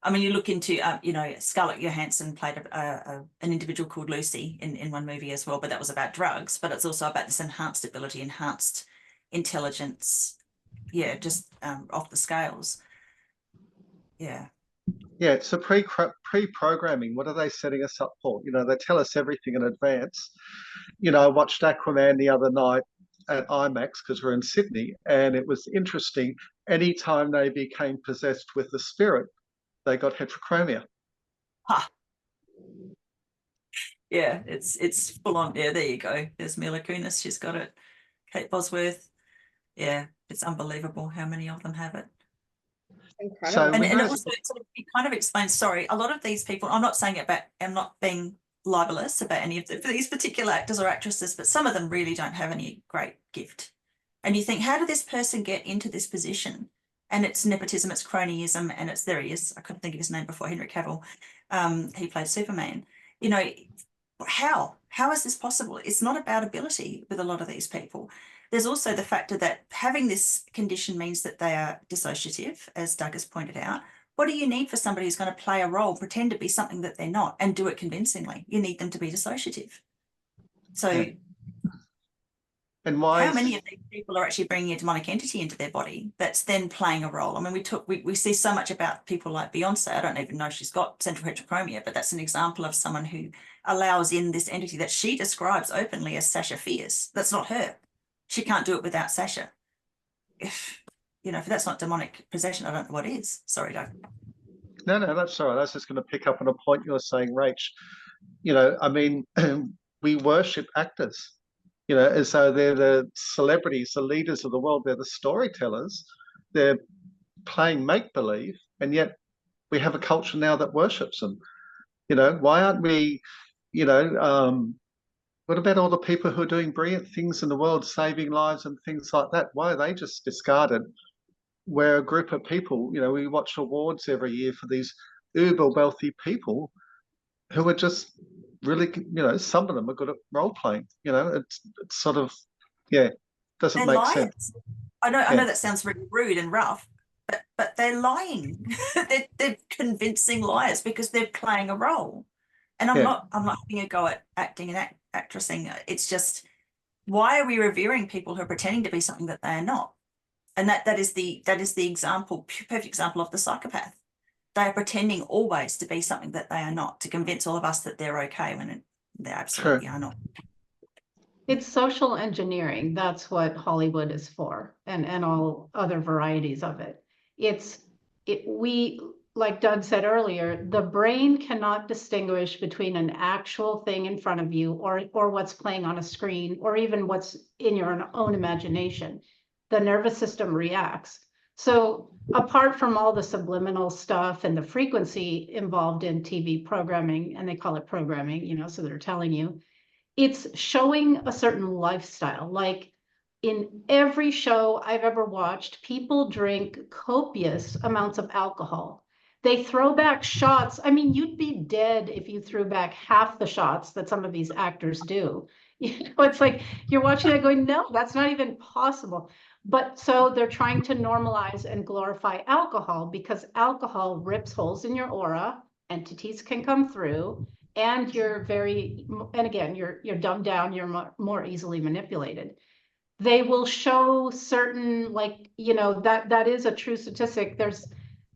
I mean, you look into, Scarlett Johansson played an individual called Lucy in one movie as well, but that was about drugs. But it's also about this enhanced ability, enhanced intelligence. Yeah, just off the scales. Yeah. Yeah, it's a pre-programming. What are they setting us up for? They tell us everything in advance. I watched Aquaman the other night at IMAX because we're in Sydney, and it was interesting. Anytime they became possessed with the spirit, they got heterochromia. Huh. Yeah, it's full on. Yeah, there you go. There's Mila Kunis. She's got it. Kate Bosworth. Yeah, it's unbelievable how many of them have it. Incredible. So And it also it kind of explains, sorry, a lot of these people, I'm not saying it about, I'm not being libelous about any of these particular actors or actresses, but some of them really don't have any great gift. And you think, how did this person get into this position? And it's nepotism, it's cronyism, and there he is. I couldn't think of his name before, Henry Cavill. He played Superman. How is this possible? It's not about ability with a lot of these people. There's also the factor that having this condition means that they are dissociative, as Doug has pointed out. What do you need for somebody who's going to play a role, pretend to be something that they're not, and do it convincingly? You need them to be dissociative. So and how many of these people are actually bringing a demonic entity into their body that's then playing a role? I mean, we see so much about people like Beyonce. I don't even know if she's got central heterochromia, but that's an example of someone who allows in this entity that she describes openly as Sasha Fierce. That's not her. She can't do it without Sasha. If that's not demonic possession, I don't know what is. Sorry, Doug. No, that's all right. I was just going to pick up on a point you were saying, Rach. I mean, we worship actors, as though they're the celebrities, the leaders of the world. They're the storytellers. They're playing make-believe, and yet we have a culture now that worships them. Why aren't we, what about all the people who are doing brilliant things in the world, saving lives and things like that? Why are they just discarded? We're a group of people, we watch awards every year for these uber wealthy people who are just really, some of them are good at role playing. It's sort of, doesn't make sense. I know that sounds really rude and rough, but they're lying. they're convincing liars because they're playing a role. And I'm not having a go at acting and actressing. It's just, why are we revering people who are pretending to be something that they are not? And that is the perfect example of the psychopath. They are pretending always to be something that they are not, to convince all of us that they're okay when they absolutely are not. It's social engineering. That's what Hollywood is for, and all other varieties of it. We, like Doug said earlier, the brain cannot distinguish between an actual thing in front of you or what's playing on a screen, or even what's in your own imagination. The nervous system reacts. So apart from all the subliminal stuff and the frequency involved in TV programming, and they call it programming, so they're telling you, it's showing a certain lifestyle. Like in every show I've ever watched, people drink copious amounts of alcohol. They throw back shots. I mean, you'd be dead if you threw back half the shots that some of these actors do. It's like you're watching that going, no, that's not even possible. But so they're trying to normalize and glorify alcohol, because alcohol rips holes in your aura, entities can come through, and you're dumbed down, you're more easily manipulated. They will show certain, that is a true statistic. There's,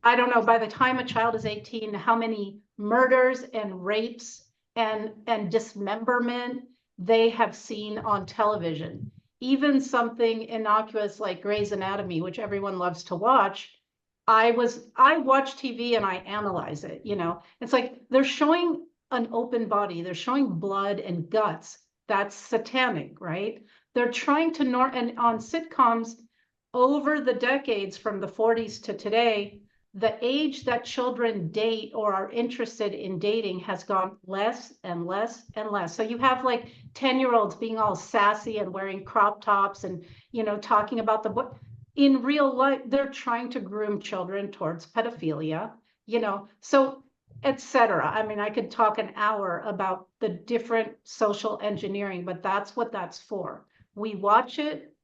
I don't know, by the time a child is 18, how many murders and rapes and dismemberment they have seen on television. Even something innocuous like Grey's Anatomy, which everyone loves to watch, I watch TV and I analyze it, It's like they're showing an open body, they're showing blood and guts. That's satanic, right? They're trying to and on sitcoms over the decades from the 40s to today, the age that children date or are interested in dating has gone less and less and less. So you have like 10-year-olds being all sassy and wearing crop tops and, you know, talking about the book. In real life, they're trying to groom children towards pedophilia, you know, so etc. I mean, I could talk an hour about the different social engineering, but that's what that's for. We watch it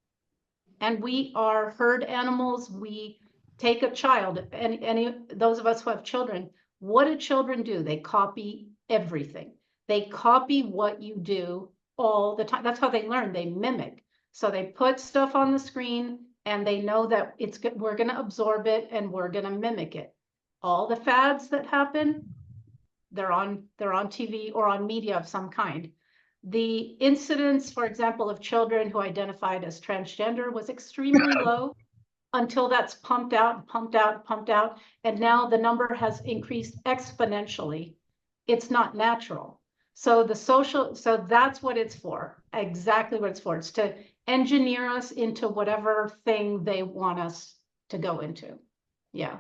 and we are herd animals. We take a child, and any those of us who have children, what do children do? They copy everything. They copy what you do all the time. That's how they learn. They mimic. So they put stuff on the screen and they know that we're going to absorb it and we're going to mimic it. All the fads that happen, they're on TV or on media of some kind. The incidence, for example, of children who identified as transgender was extremely low until that's pumped out, pumped out, pumped out. And now the number has increased exponentially. It's not natural. So that's what it's for, exactly what it's for. It's to engineer us into whatever thing they want us to go into. Yeah.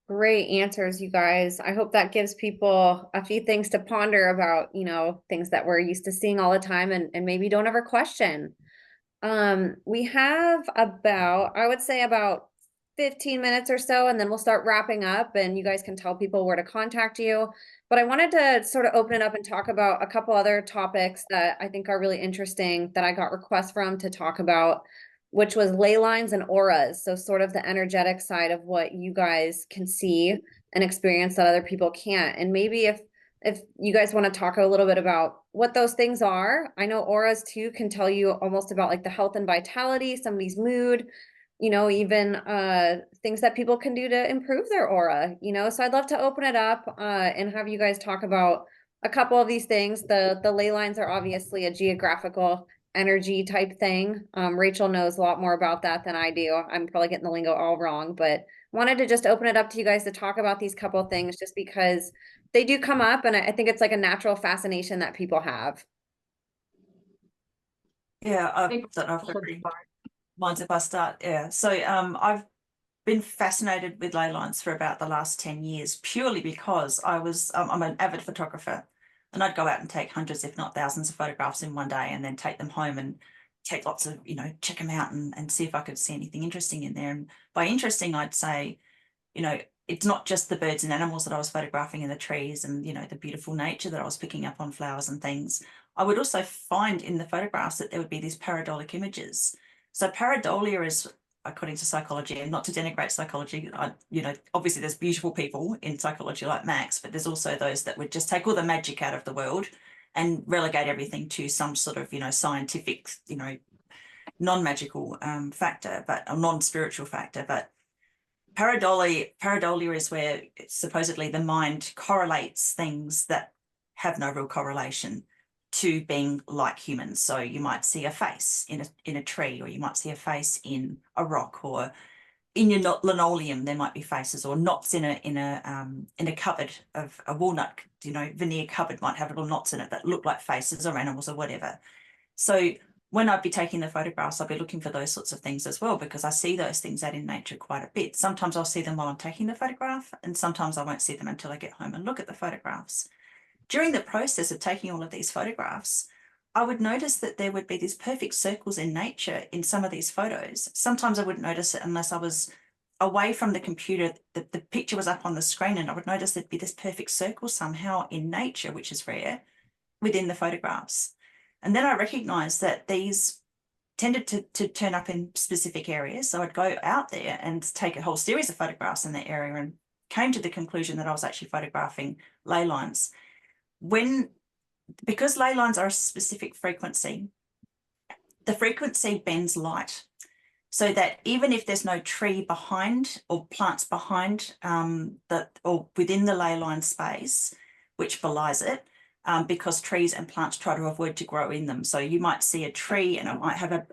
Great answers, you guys. I hope that gives people a few things to ponder about, you know, things that we're used to seeing all the time and maybe don't ever question. We have about, I would say about 15 minutes or so, and then we'll start wrapping up and you guys can tell people where to contact you. But I wanted to sort of open it up and talk about a couple other topics that I think are really interesting that I got requests from to talk about, which was ley lines and auras. So sort of the energetic side of what you guys can see and experience that other people can't. And maybe if you guys want to talk a little bit about what those things are. I know auras too can tell you almost about like the health and vitality, somebody's mood, you know, even things that people can do to improve their aura, you know. So I'd love to open it up and have you guys talk about a couple of these things. The ley lines are obviously a geographical energy type thing. Rachel knows a lot more about that than I do. I'm probably getting the lingo all wrong, but wanted to just open it up to you guys to talk about these couple of things just because they do come up and I think it's like a natural fascination that people have. Yeah, I don't know if everybody minds if I start. Yeah, so I've been fascinated with ley lines for about the last 10 years, purely because I'm an avid photographer and I'd go out and take hundreds, if not thousands of photographs in one day and then take them home and take lots of, you know, check them out and see if I could see anything interesting in there. And by interesting, I'd say, you know, it's not just the birds and animals that I was photographing in the trees and, you know, the beautiful nature that I was picking up on flowers and things. I would also find in the photographs that there would be these pareidolia images. So pareidolia is, according to psychology, and not to denigrate psychology, you know, obviously there's beautiful people in psychology like Max, but there's also those that would just take all the magic out of the world and relegate everything to some sort of, you know, scientific, you know, non-magical factor, but a non-spiritual factor. But pareidolia is where supposedly the mind correlates things that have no real correlation to being like humans. So you might see a face in a tree, or you might see a face in a rock, or in your linoleum there might be faces, or knots in a cupboard of a walnut, you know, veneer cupboard might have little knots in it that look like faces or animals or whatever. So when I'd be taking the photographs, I'd be looking for those sorts of things as well, because I see those things out in nature quite a bit. Sometimes I'll see them while I'm taking the photograph, and sometimes I won't see them until I get home and look at the photographs. During the process of taking all of these photographs, I would notice that there would be these perfect circles in nature in some of these photos. Sometimes I wouldn't notice it unless I was away from the computer, the picture was up on the screen, and I would notice there'd be this perfect circle somehow in nature, which is rare, within the photographs. And then I recognized that these tended to turn up in specific areas. So I'd go out there and take a whole series of photographs in the area and came to the conclusion that I was actually photographing ley lines. Because ley lines are a specific frequency, the frequency bends light, so that even if there's no tree behind or plants behind or within the ley line space, which belies it, because trees and plants try to avoid to grow in them. So you might see a tree and it might have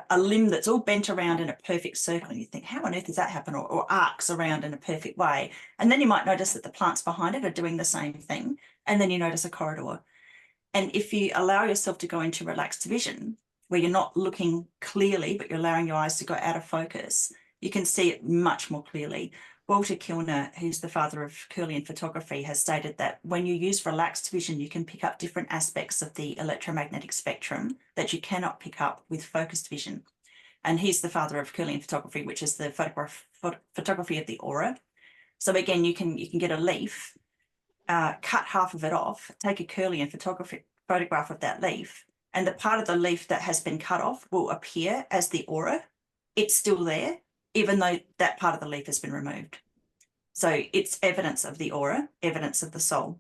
a limb that's all bent around in a perfect circle, and you think, how on earth does that happen? Or arcs around in a perfect way. And then you might notice that the plants behind it are doing the same thing. And then you notice a corridor. And if you allow yourself to go into relaxed vision, where you're not looking clearly, but you're allowing your eyes to go out of focus, you can see it much more clearly. Walter Kilner, who's the father of Kirlian photography, has stated that when you use relaxed vision, you can pick up different aspects of the electromagnetic spectrum that you cannot pick up with focused vision. And he's the father of Kirlian photography, which is the photography of the aura. So again, you can get a leaf, cut half of it off, take a Kirlian photograph of that leaf, and the part of the leaf that has been cut off will appear as the aura. It's still there, even though that part of the leaf has been removed. So it's evidence of the aura, evidence of the soul,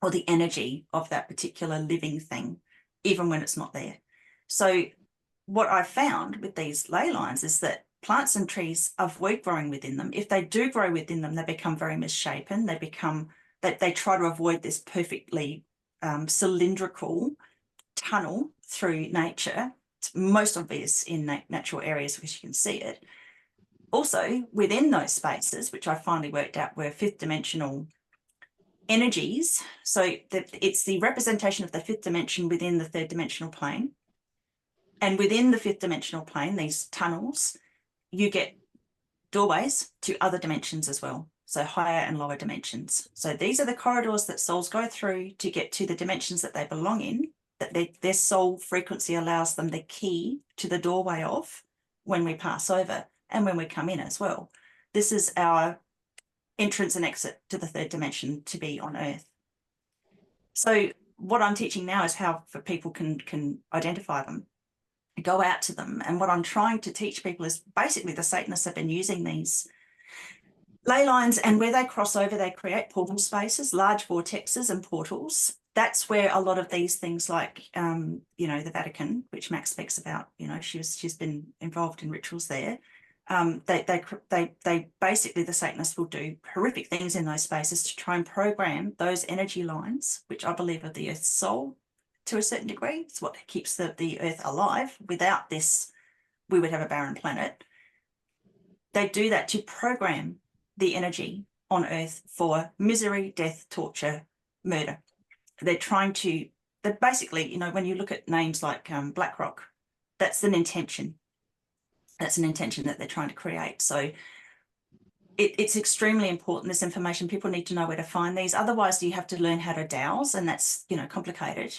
or the energy of that particular living thing, even when it's not there. So what I found with these ley lines is that plants and trees avoid growing within them. If they do grow within them, they become very misshapen. They try to avoid this perfectly cylindrical tunnel through nature. It's most obvious in natural areas because you can see it. Also, within those spaces, which I finally worked out were fifth dimensional energies. So it's the representation of the fifth dimension within the third dimensional plane. And within the fifth dimensional plane, these tunnels, you get doorways to other dimensions as well. So higher and lower dimensions. So these are the corridors that souls go through to get to the dimensions that they belong in, that their soul frequency allows them the key to the doorway of when we pass over and when we come in as well. This is our entrance and exit to the third dimension to be on Earth. So what I'm teaching now is how people can identify them, go out to them. And what I'm trying to teach people is basically the Satanists have been using these ley lines, and where they cross over, they create portal spaces, large vortexes and portals. That's where a lot of these things like, you know, the Vatican, which Max speaks about, you know, she's been involved in rituals there. They basically, the Satanists will do horrific things in those spaces to try and program those energy lines, which I believe are the Earth's soul to a certain degree. It's what keeps the Earth alive. Without this, we would have a barren planet. They do that to program the energy on Earth for misery, death, torture, murder. They're basically, you know, when you look at names like BlackRock, that's an intention. That's an intention that they're trying to create. So it's extremely important, this information. People need to know where to find these. Otherwise, you have to learn how to dowse, and that's, you know, complicated.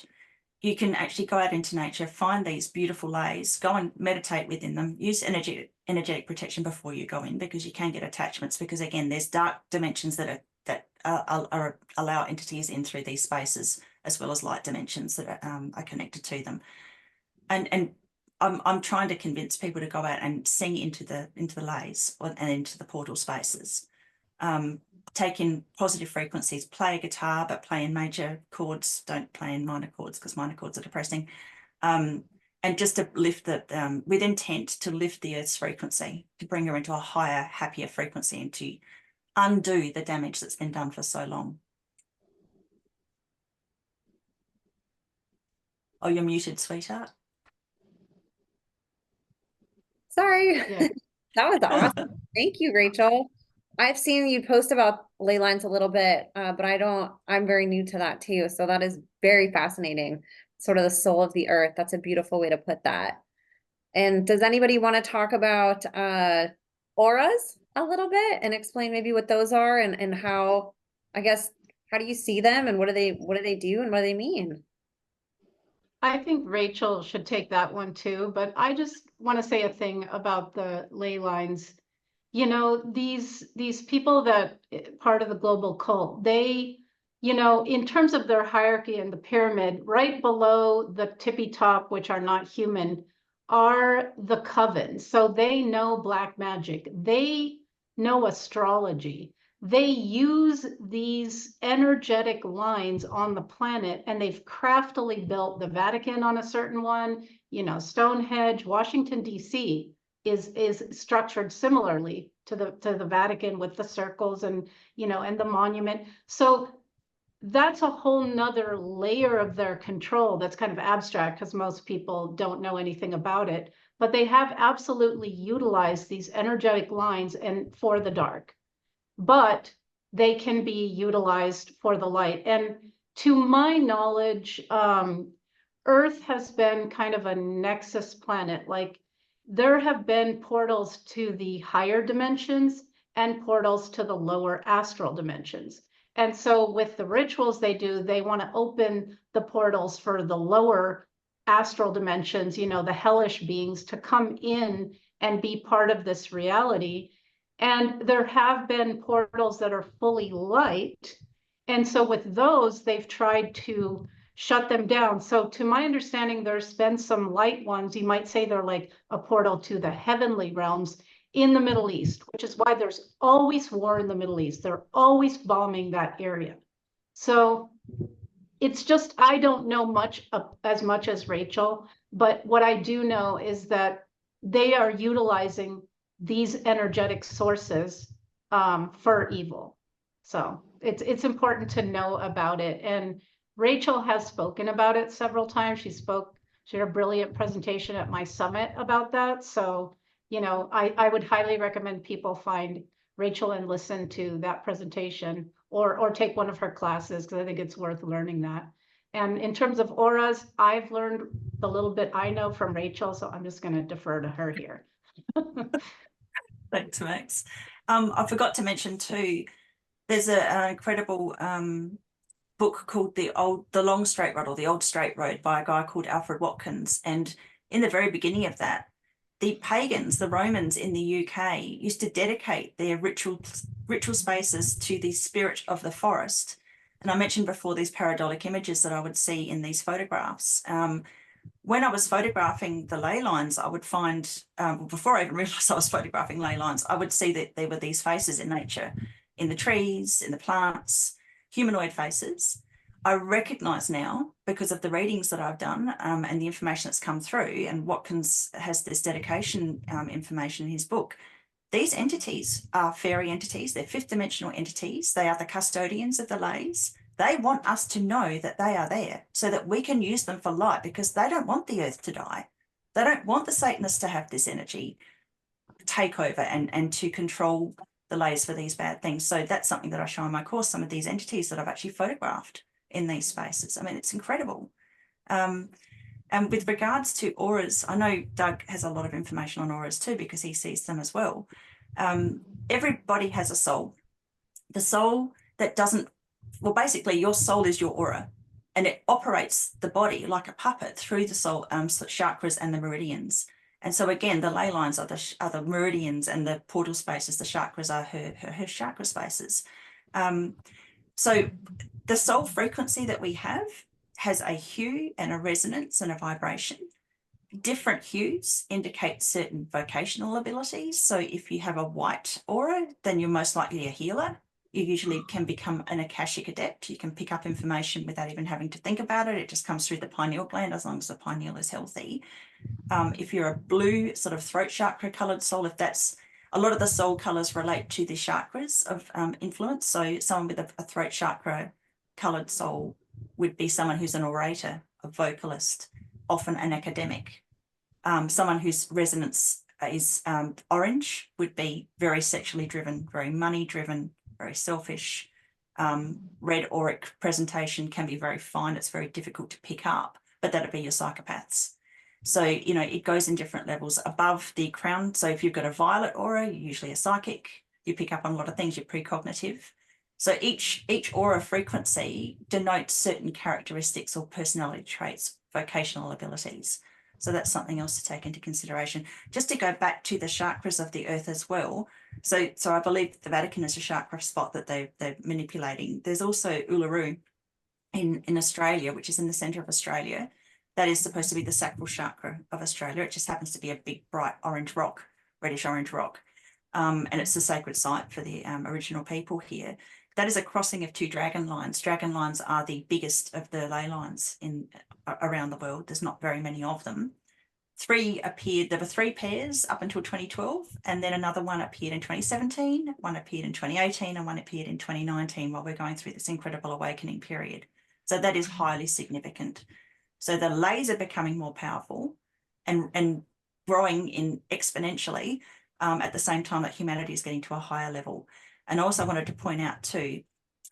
You can actually go out into nature, find these beautiful lays, go and meditate within them, use energetic protection before you go in, because you can get attachments, because again, there's dark dimensions that allow entities in through these spaces, as well as light dimensions that are connected to them. And I'm trying to convince people to go out and sing into the lays and into the portal spaces. Take in positive frequencies, play a guitar, but play in major chords, don't play in minor chords, because minor chords are depressing. And just to lift with intent to lift the Earth's frequency, to bring her into a higher, happier frequency, and to undo the damage that's been done for so long. Oh, you're muted, sweetheart. Sorry. Yeah. That was awesome. Thank you, Rachel. I've seen you post about ley lines a little bit, but I'm very new to that too. So that is very fascinating. Sort of the soul of the earth. That's a beautiful way to put that. And does anybody want to talk about auras a little bit and explain maybe what those are and how, I guess, how do you see them and what do they do and what do they mean? I think Rachel should take that one too, but I just want to say a thing about the ley lines. You know, these people that part of the global cult, they, you know, in terms of their hierarchy in the pyramid, right below the tippy top, which are not human, are the coven. So they know black magic. They know astrology. They use these energetic lines on the planet, and they've craftily built the Vatican on a certain one, you know, Stonehenge, Washington, D.C. is structured similarly to the Vatican, with the circles and, you know, and the monument. So that's a whole nother layer of their control that's kind of abstract, because most people don't know anything about it, but they have absolutely utilized these energetic lines and for the dark, but they can be utilized for the light. And to my knowledge, Earth has been kind of a nexus planet. Like, there have been portals to the higher dimensions and portals to the lower astral dimensions. And so with the rituals they do, they want to open the portals for the lower astral dimensions, you know, the hellish beings, to come in and be part of this reality. And there have been portals that are fully light. And so with those, they've tried to shut them down. So to my understanding, there's been some light ones. You might say they're like a portal to the heavenly realms in the Middle East, which is why there's always war in the Middle East. They're always bombing that area. So it's just, I don't know as much as Rachel, but what I do know is that they are utilizing these energetic sources for evil. So it's important to know about it. And Rachel has spoken about it several times. She had a brilliant presentation at my summit about that. So, you know, I would highly recommend people find Rachel and listen to that presentation, or take one of her classes, because I think it's worth learning that. And in terms of auras, I've learned the little bit I know from Rachel, so I'm just going to defer to her here. Thanks, Max. I forgot to mention too, there's an incredible book called The Long Straight Road, or The Old Straight Road, by a guy called Alfred Watkins. And in the very beginning of that, the pagans, the Romans in the UK, used to dedicate their ritual spaces to the spirit of the forest. And I mentioned before these pareidotic images that I would see in these photographs. When I was photographing the ley lines, I would find, before I even realized I was photographing ley lines, I would see that there were these faces in nature, in the trees, in the plants, humanoid faces. I recognize now, because of the readings that I've done and the information that's come through, and Watkins has this dedication information in his book, these entities are fairy entities. They're fifth dimensional entities. They are the custodians of the leys. They want us to know that they are there so that we can use them for light, because they don't want the earth to die. They don't want the Satanists to have this energy take over and to control the leys for these bad things. So that's something that I show in my course, some of these entities that I've actually photographed in these spaces. I mean, it's incredible. And with regards to auras, I know Doug has a lot of information on auras too, because he sees them as well. Everybody has a soul. The soul that doesn't, well, basically your soul is your aura, and it operates the body like a puppet through the soul chakras and the meridians. And so again, the ley lines are the meridians, and the portal spaces, the chakras, are her chakra spaces. So the soul frequency that we have has a hue and a resonance and a vibration. Different hues indicate certain vocational abilities. So if you have a white aura, then you're most likely a healer. You usually can become an Akashic adept. You can pick up information without even having to think about it. It just comes through the pineal gland, as long as the pineal is healthy. If you're a blue sort of throat chakra colored soul, if that's, a lot of the soul colors relate to the chakras of influence. So someone with a throat chakra colored soul would be someone who's an orator, a vocalist, often an academic. Someone whose resonance is orange would be very sexually driven, very money driven, very selfish. Red auric presentation can be very fine. It's very difficult to pick up, but that'd be your psychopaths. So, you know, it goes in different levels above the crown. So if you've got a violet aura, you're usually a psychic. You pick up on a lot of things, you're precognitive. So each aura frequency denotes certain characteristics or personality traits, vocational abilities. So that's something else to take into consideration. Just to go back to the chakras of the earth as well. So I believe the Vatican is a chakra spot that they're manipulating. There's also Uluru in Australia, which is in the centre of Australia. That is supposed to be the sacral chakra of Australia. It just happens to be a big, bright orange rock, reddish orange rock. And it's the sacred site for the original people here. That is a crossing of two dragon lines. Dragon lines are the biggest of the ley lines around the world. There's not very many of them. There were 3 pairs up until 2012, and then another one appeared in 2017, one appeared in 2018, and one appeared in 2019 while we're going through this incredible awakening period. So that is highly significant. So the leys are becoming more powerful and growing in exponentially at the same time that humanity is getting to a higher level. And also wanted to point out too,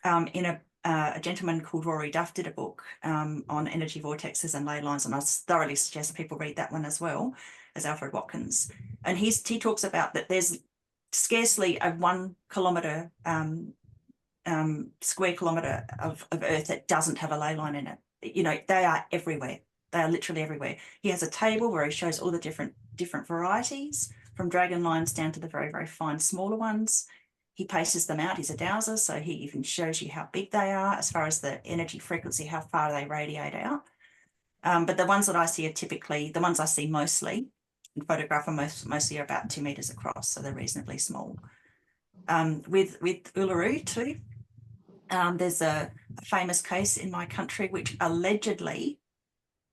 in a gentleman called Rory Duff did a book on energy vortexes and ley lines, and I thoroughly suggest people read that one as well. as Alfred Watkins. And he talks about that there's scarcely a 1 kilometre, square kilometre of Earth that doesn't have a ley line in it. You know, they are everywhere. They are literally everywhere. He has a table where he shows all the different varieties, from dragon lines down to the very, very fine smaller ones. He paces them out. He's a dowser, so he even shows you how big they are as far as the energy frequency, how far they radiate out. But the ones that I see are typically, the ones I see mostly and photograph are mostly are about 2 meters across, so they're reasonably small. With Uluru too, there's a famous case in my country which allegedly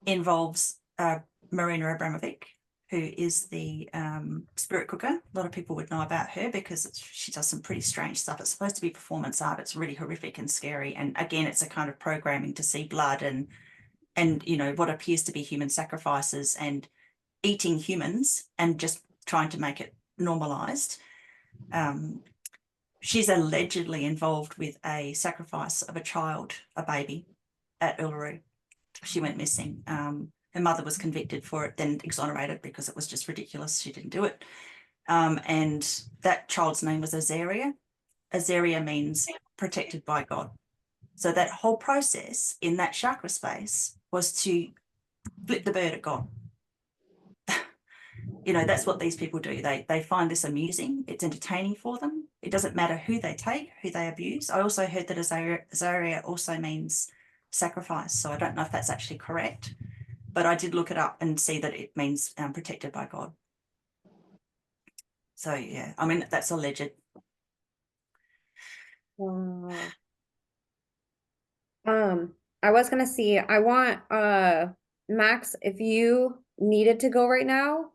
involves Marina Abramovic, who is the spirit cooker. A lot of people would know about her because she does some pretty strange stuff. It's supposed to be performance art. It's really horrific and scary. And again, it's a kind of programming to see blood and you know, what appears to be human sacrifices and eating humans and just trying to make it normalized. She's allegedly involved with a sacrifice of a child, a baby, at Uluru. She went missing. Her mother was convicted for it, then exonerated because it was just ridiculous. She didn't do it. And that child's name was Azaria. Azaria means protected by God. So that whole process in that chakra space was to flip the bird at God. You know, that's what these people do. They find this amusing. It's entertaining for them. It doesn't matter who they take, who they abuse. I also heard that Azaria also means sacrifice. So I don't know if that's actually correct, but I did look it up and see that it means protected by God. So yeah, I mean, that's alleged. Wow. I was gonna see, I want Max, if you needed to go right now,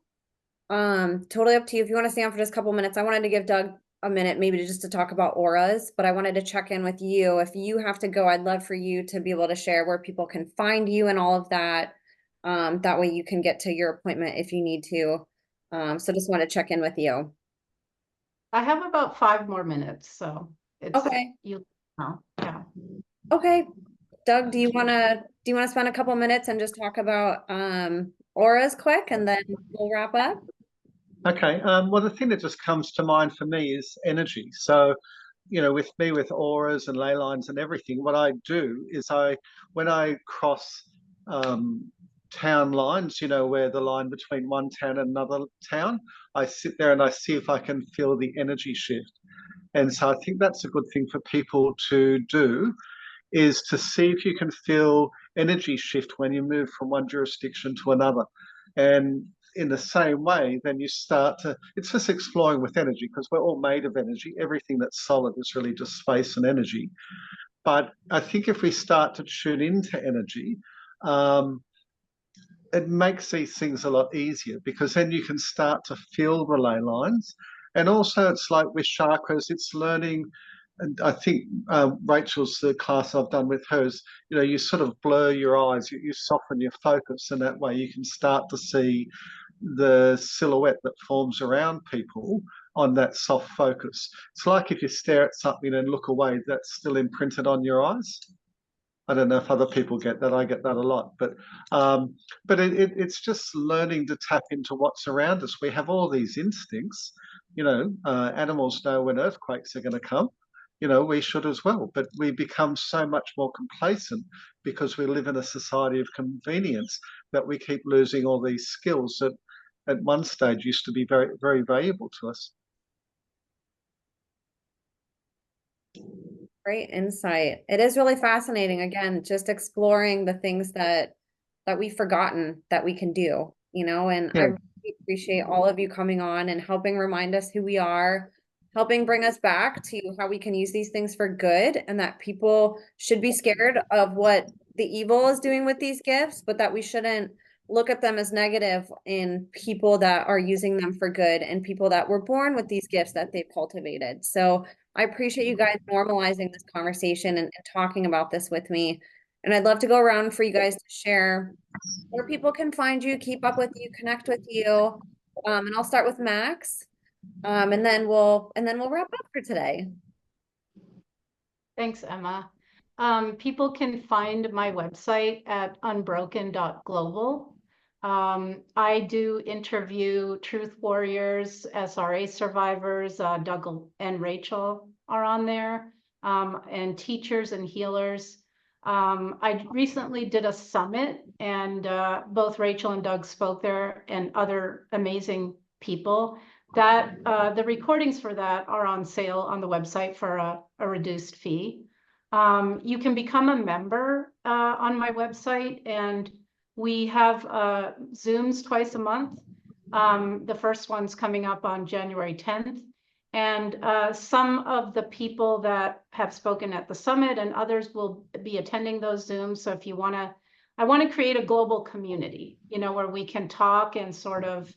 totally up to you. If you want to stay on for just a couple minutes, I wanted to give Doug a minute maybe just to talk about auras, but I wanted to check in with you. If you have to go, I'd love for you to be able to share where people can find you and all of that. That way you can get to your appointment if you need to. So just want to check in with you. I have about 5 more minutes, so it's Okay. you know, yeah. Okay. Doug, do you wanna spend a couple minutes and just talk about auras quick and then we'll wrap up? Okay. Well, the thing that just comes to mind for me is energy. So, you know, with me, with auras and ley lines and everything, what I do is when I cross town lines, you know, where the line between one town and another town, I sit there and I see if I can feel the energy shift. And so I think that's a good thing for people to do, is to see if you can feel energy shift when you move from one jurisdiction to another. And in the same way, then you start to, it's just exploring with energy, because we're all made of energy. Everything that's solid is really just space and energy. But I think if we start to tune into energy, it makes these things a lot easier, because then you can start to feel the ley lines. And also it's like with chakras, it's learning. And I think Rachel's the class I've done with hers, you know, you sort of blur your eyes, you soften your focus, and that way you can start to see the silhouette that forms around people on that soft focus. It's like if you stare at something and look away, that's still imprinted on your eyes. I don't know if other people get that. I get that a lot, but it's just learning to tap into what's around us. We have all these instincts, you know. Animals know when earthquakes are going to come. You know, we should as well, but we become so much more complacent because we live in a society of convenience that we keep losing all these skills that at one stage used to be very, very valuable to us. Great insight. It is really fascinating. Again, just exploring the things that we've forgotten that we can do, you know, and I Yeah. really appreciate all of you coming on and helping remind us who we are, helping bring us back to how we can use these things for good, and that people should be scared of what the evil is doing with these gifts, but that we shouldn't look at them as negative in people that are using them for good and people that were born with these gifts that they've cultivated. So I appreciate you guys normalizing this conversation and talking about this with me. And I'd love to go around for you guys to share where people can find you, keep up with you, connect with you. And I'll start with Max. And then we'll wrap up for today. Thanks, Emma. People can find my website at Unbroken.Global. I do interview truth warriors, SRA survivors, Doug and Rachel are on there, and teachers and healers. I recently did a summit, and both Rachel and Doug spoke there, and other amazing people. That the recordings for that are on sale on the website for a reduced fee. You can become a member on my website, and we have Zooms twice a month. The first one's coming up on January 10th. And some of the people that have spoken at the summit and others will be attending those Zooms. So if you want to, I want to create a global community, where we can talk and sort of,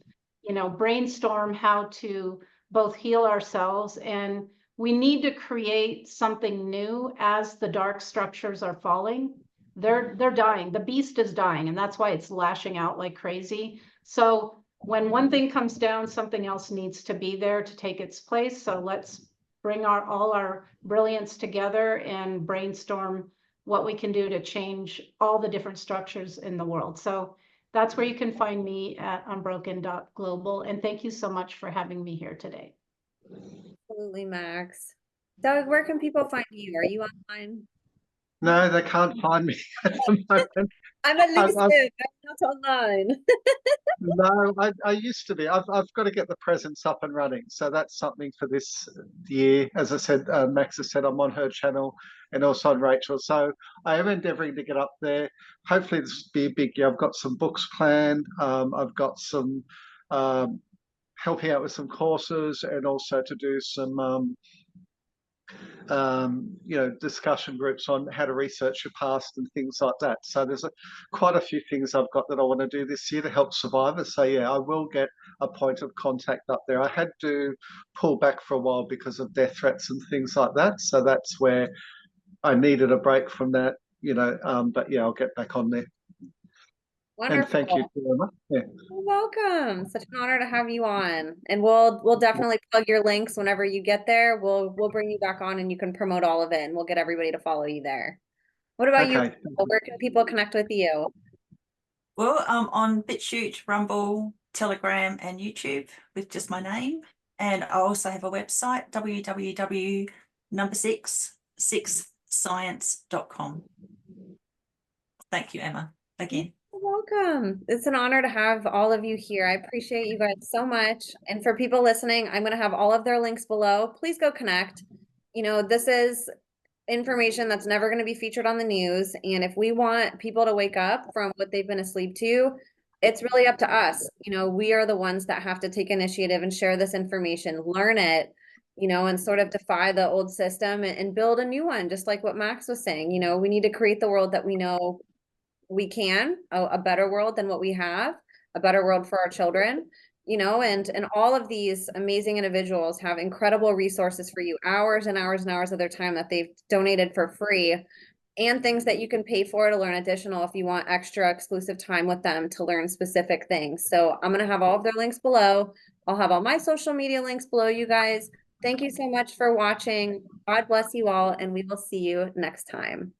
brainstorm how to both heal ourselves. And we need to create something new as the dark structures are falling. They're dying. The beast is dying, and that's why it's lashing out like crazy. So when one thing comes down, something else needs to be there to take its place. So let's bring all our brilliance together and brainstorm what we can do to change all the different structures in the world. So that's where you can find me at Unbroken.Global. And thank you so much for having me here today. Absolutely, Max. Doug, where can people find you? Are you online? No, they can't find me at the moment. I'm elusive. I'm not online. No, I used to be. I've got to get the presence up and running. So that's something for this year. As I said, Max has said I'm on her channel and also on Rachel. So I am endeavoring to get up there. Hopefully this will be a big year. I've got some books planned. I've got some helping out with some courses, and also to do some discussion groups on how to research your past and things like that. So there's quite a few things I've got that I want to do this year to help survivors. So yeah, I will get a point of contact up there. I had to pull back for a while because of death threats and things like that. So that's where I needed a break from that, but yeah, I'll get back on there. Wonderful. And thank you, Emma. Yeah. You're welcome. Such an honor to have you on. And we'll definitely plug your links whenever you get there. We'll bring you back on and you can promote all of it, and we'll get everybody to follow you there. What about you? Where can people connect with you? Well, I'm on BitChute, Rumble, Telegram, and YouTube with just my name. And I also have a website, www.6science.com. Thank you, Emma, again. You're welcome. It's an honor to have all of you here. I appreciate you guys so much. And for people listening, I'm going to have all of their links below. Please go connect. This is information that's never going to be featured on the news. And if we want people to wake up from what they've been asleep to, it's really up to us. We are the ones that have to take initiative and share this information, learn it, and sort of defy the old system and build a new one, just like what Max was saying. We need to create the world that we know we can, a better world than what we have, a better world for our children. And all of these amazing individuals have incredible resources for you, hours and hours and hours of their time that they've donated for free, and things that you can pay for to learn additional if you want extra exclusive time with them to learn specific things. So I'm going to have all of their links below. I'll have all my social media links below, you guys. Thank you so much for watching. God bless you all, and we will see you next time.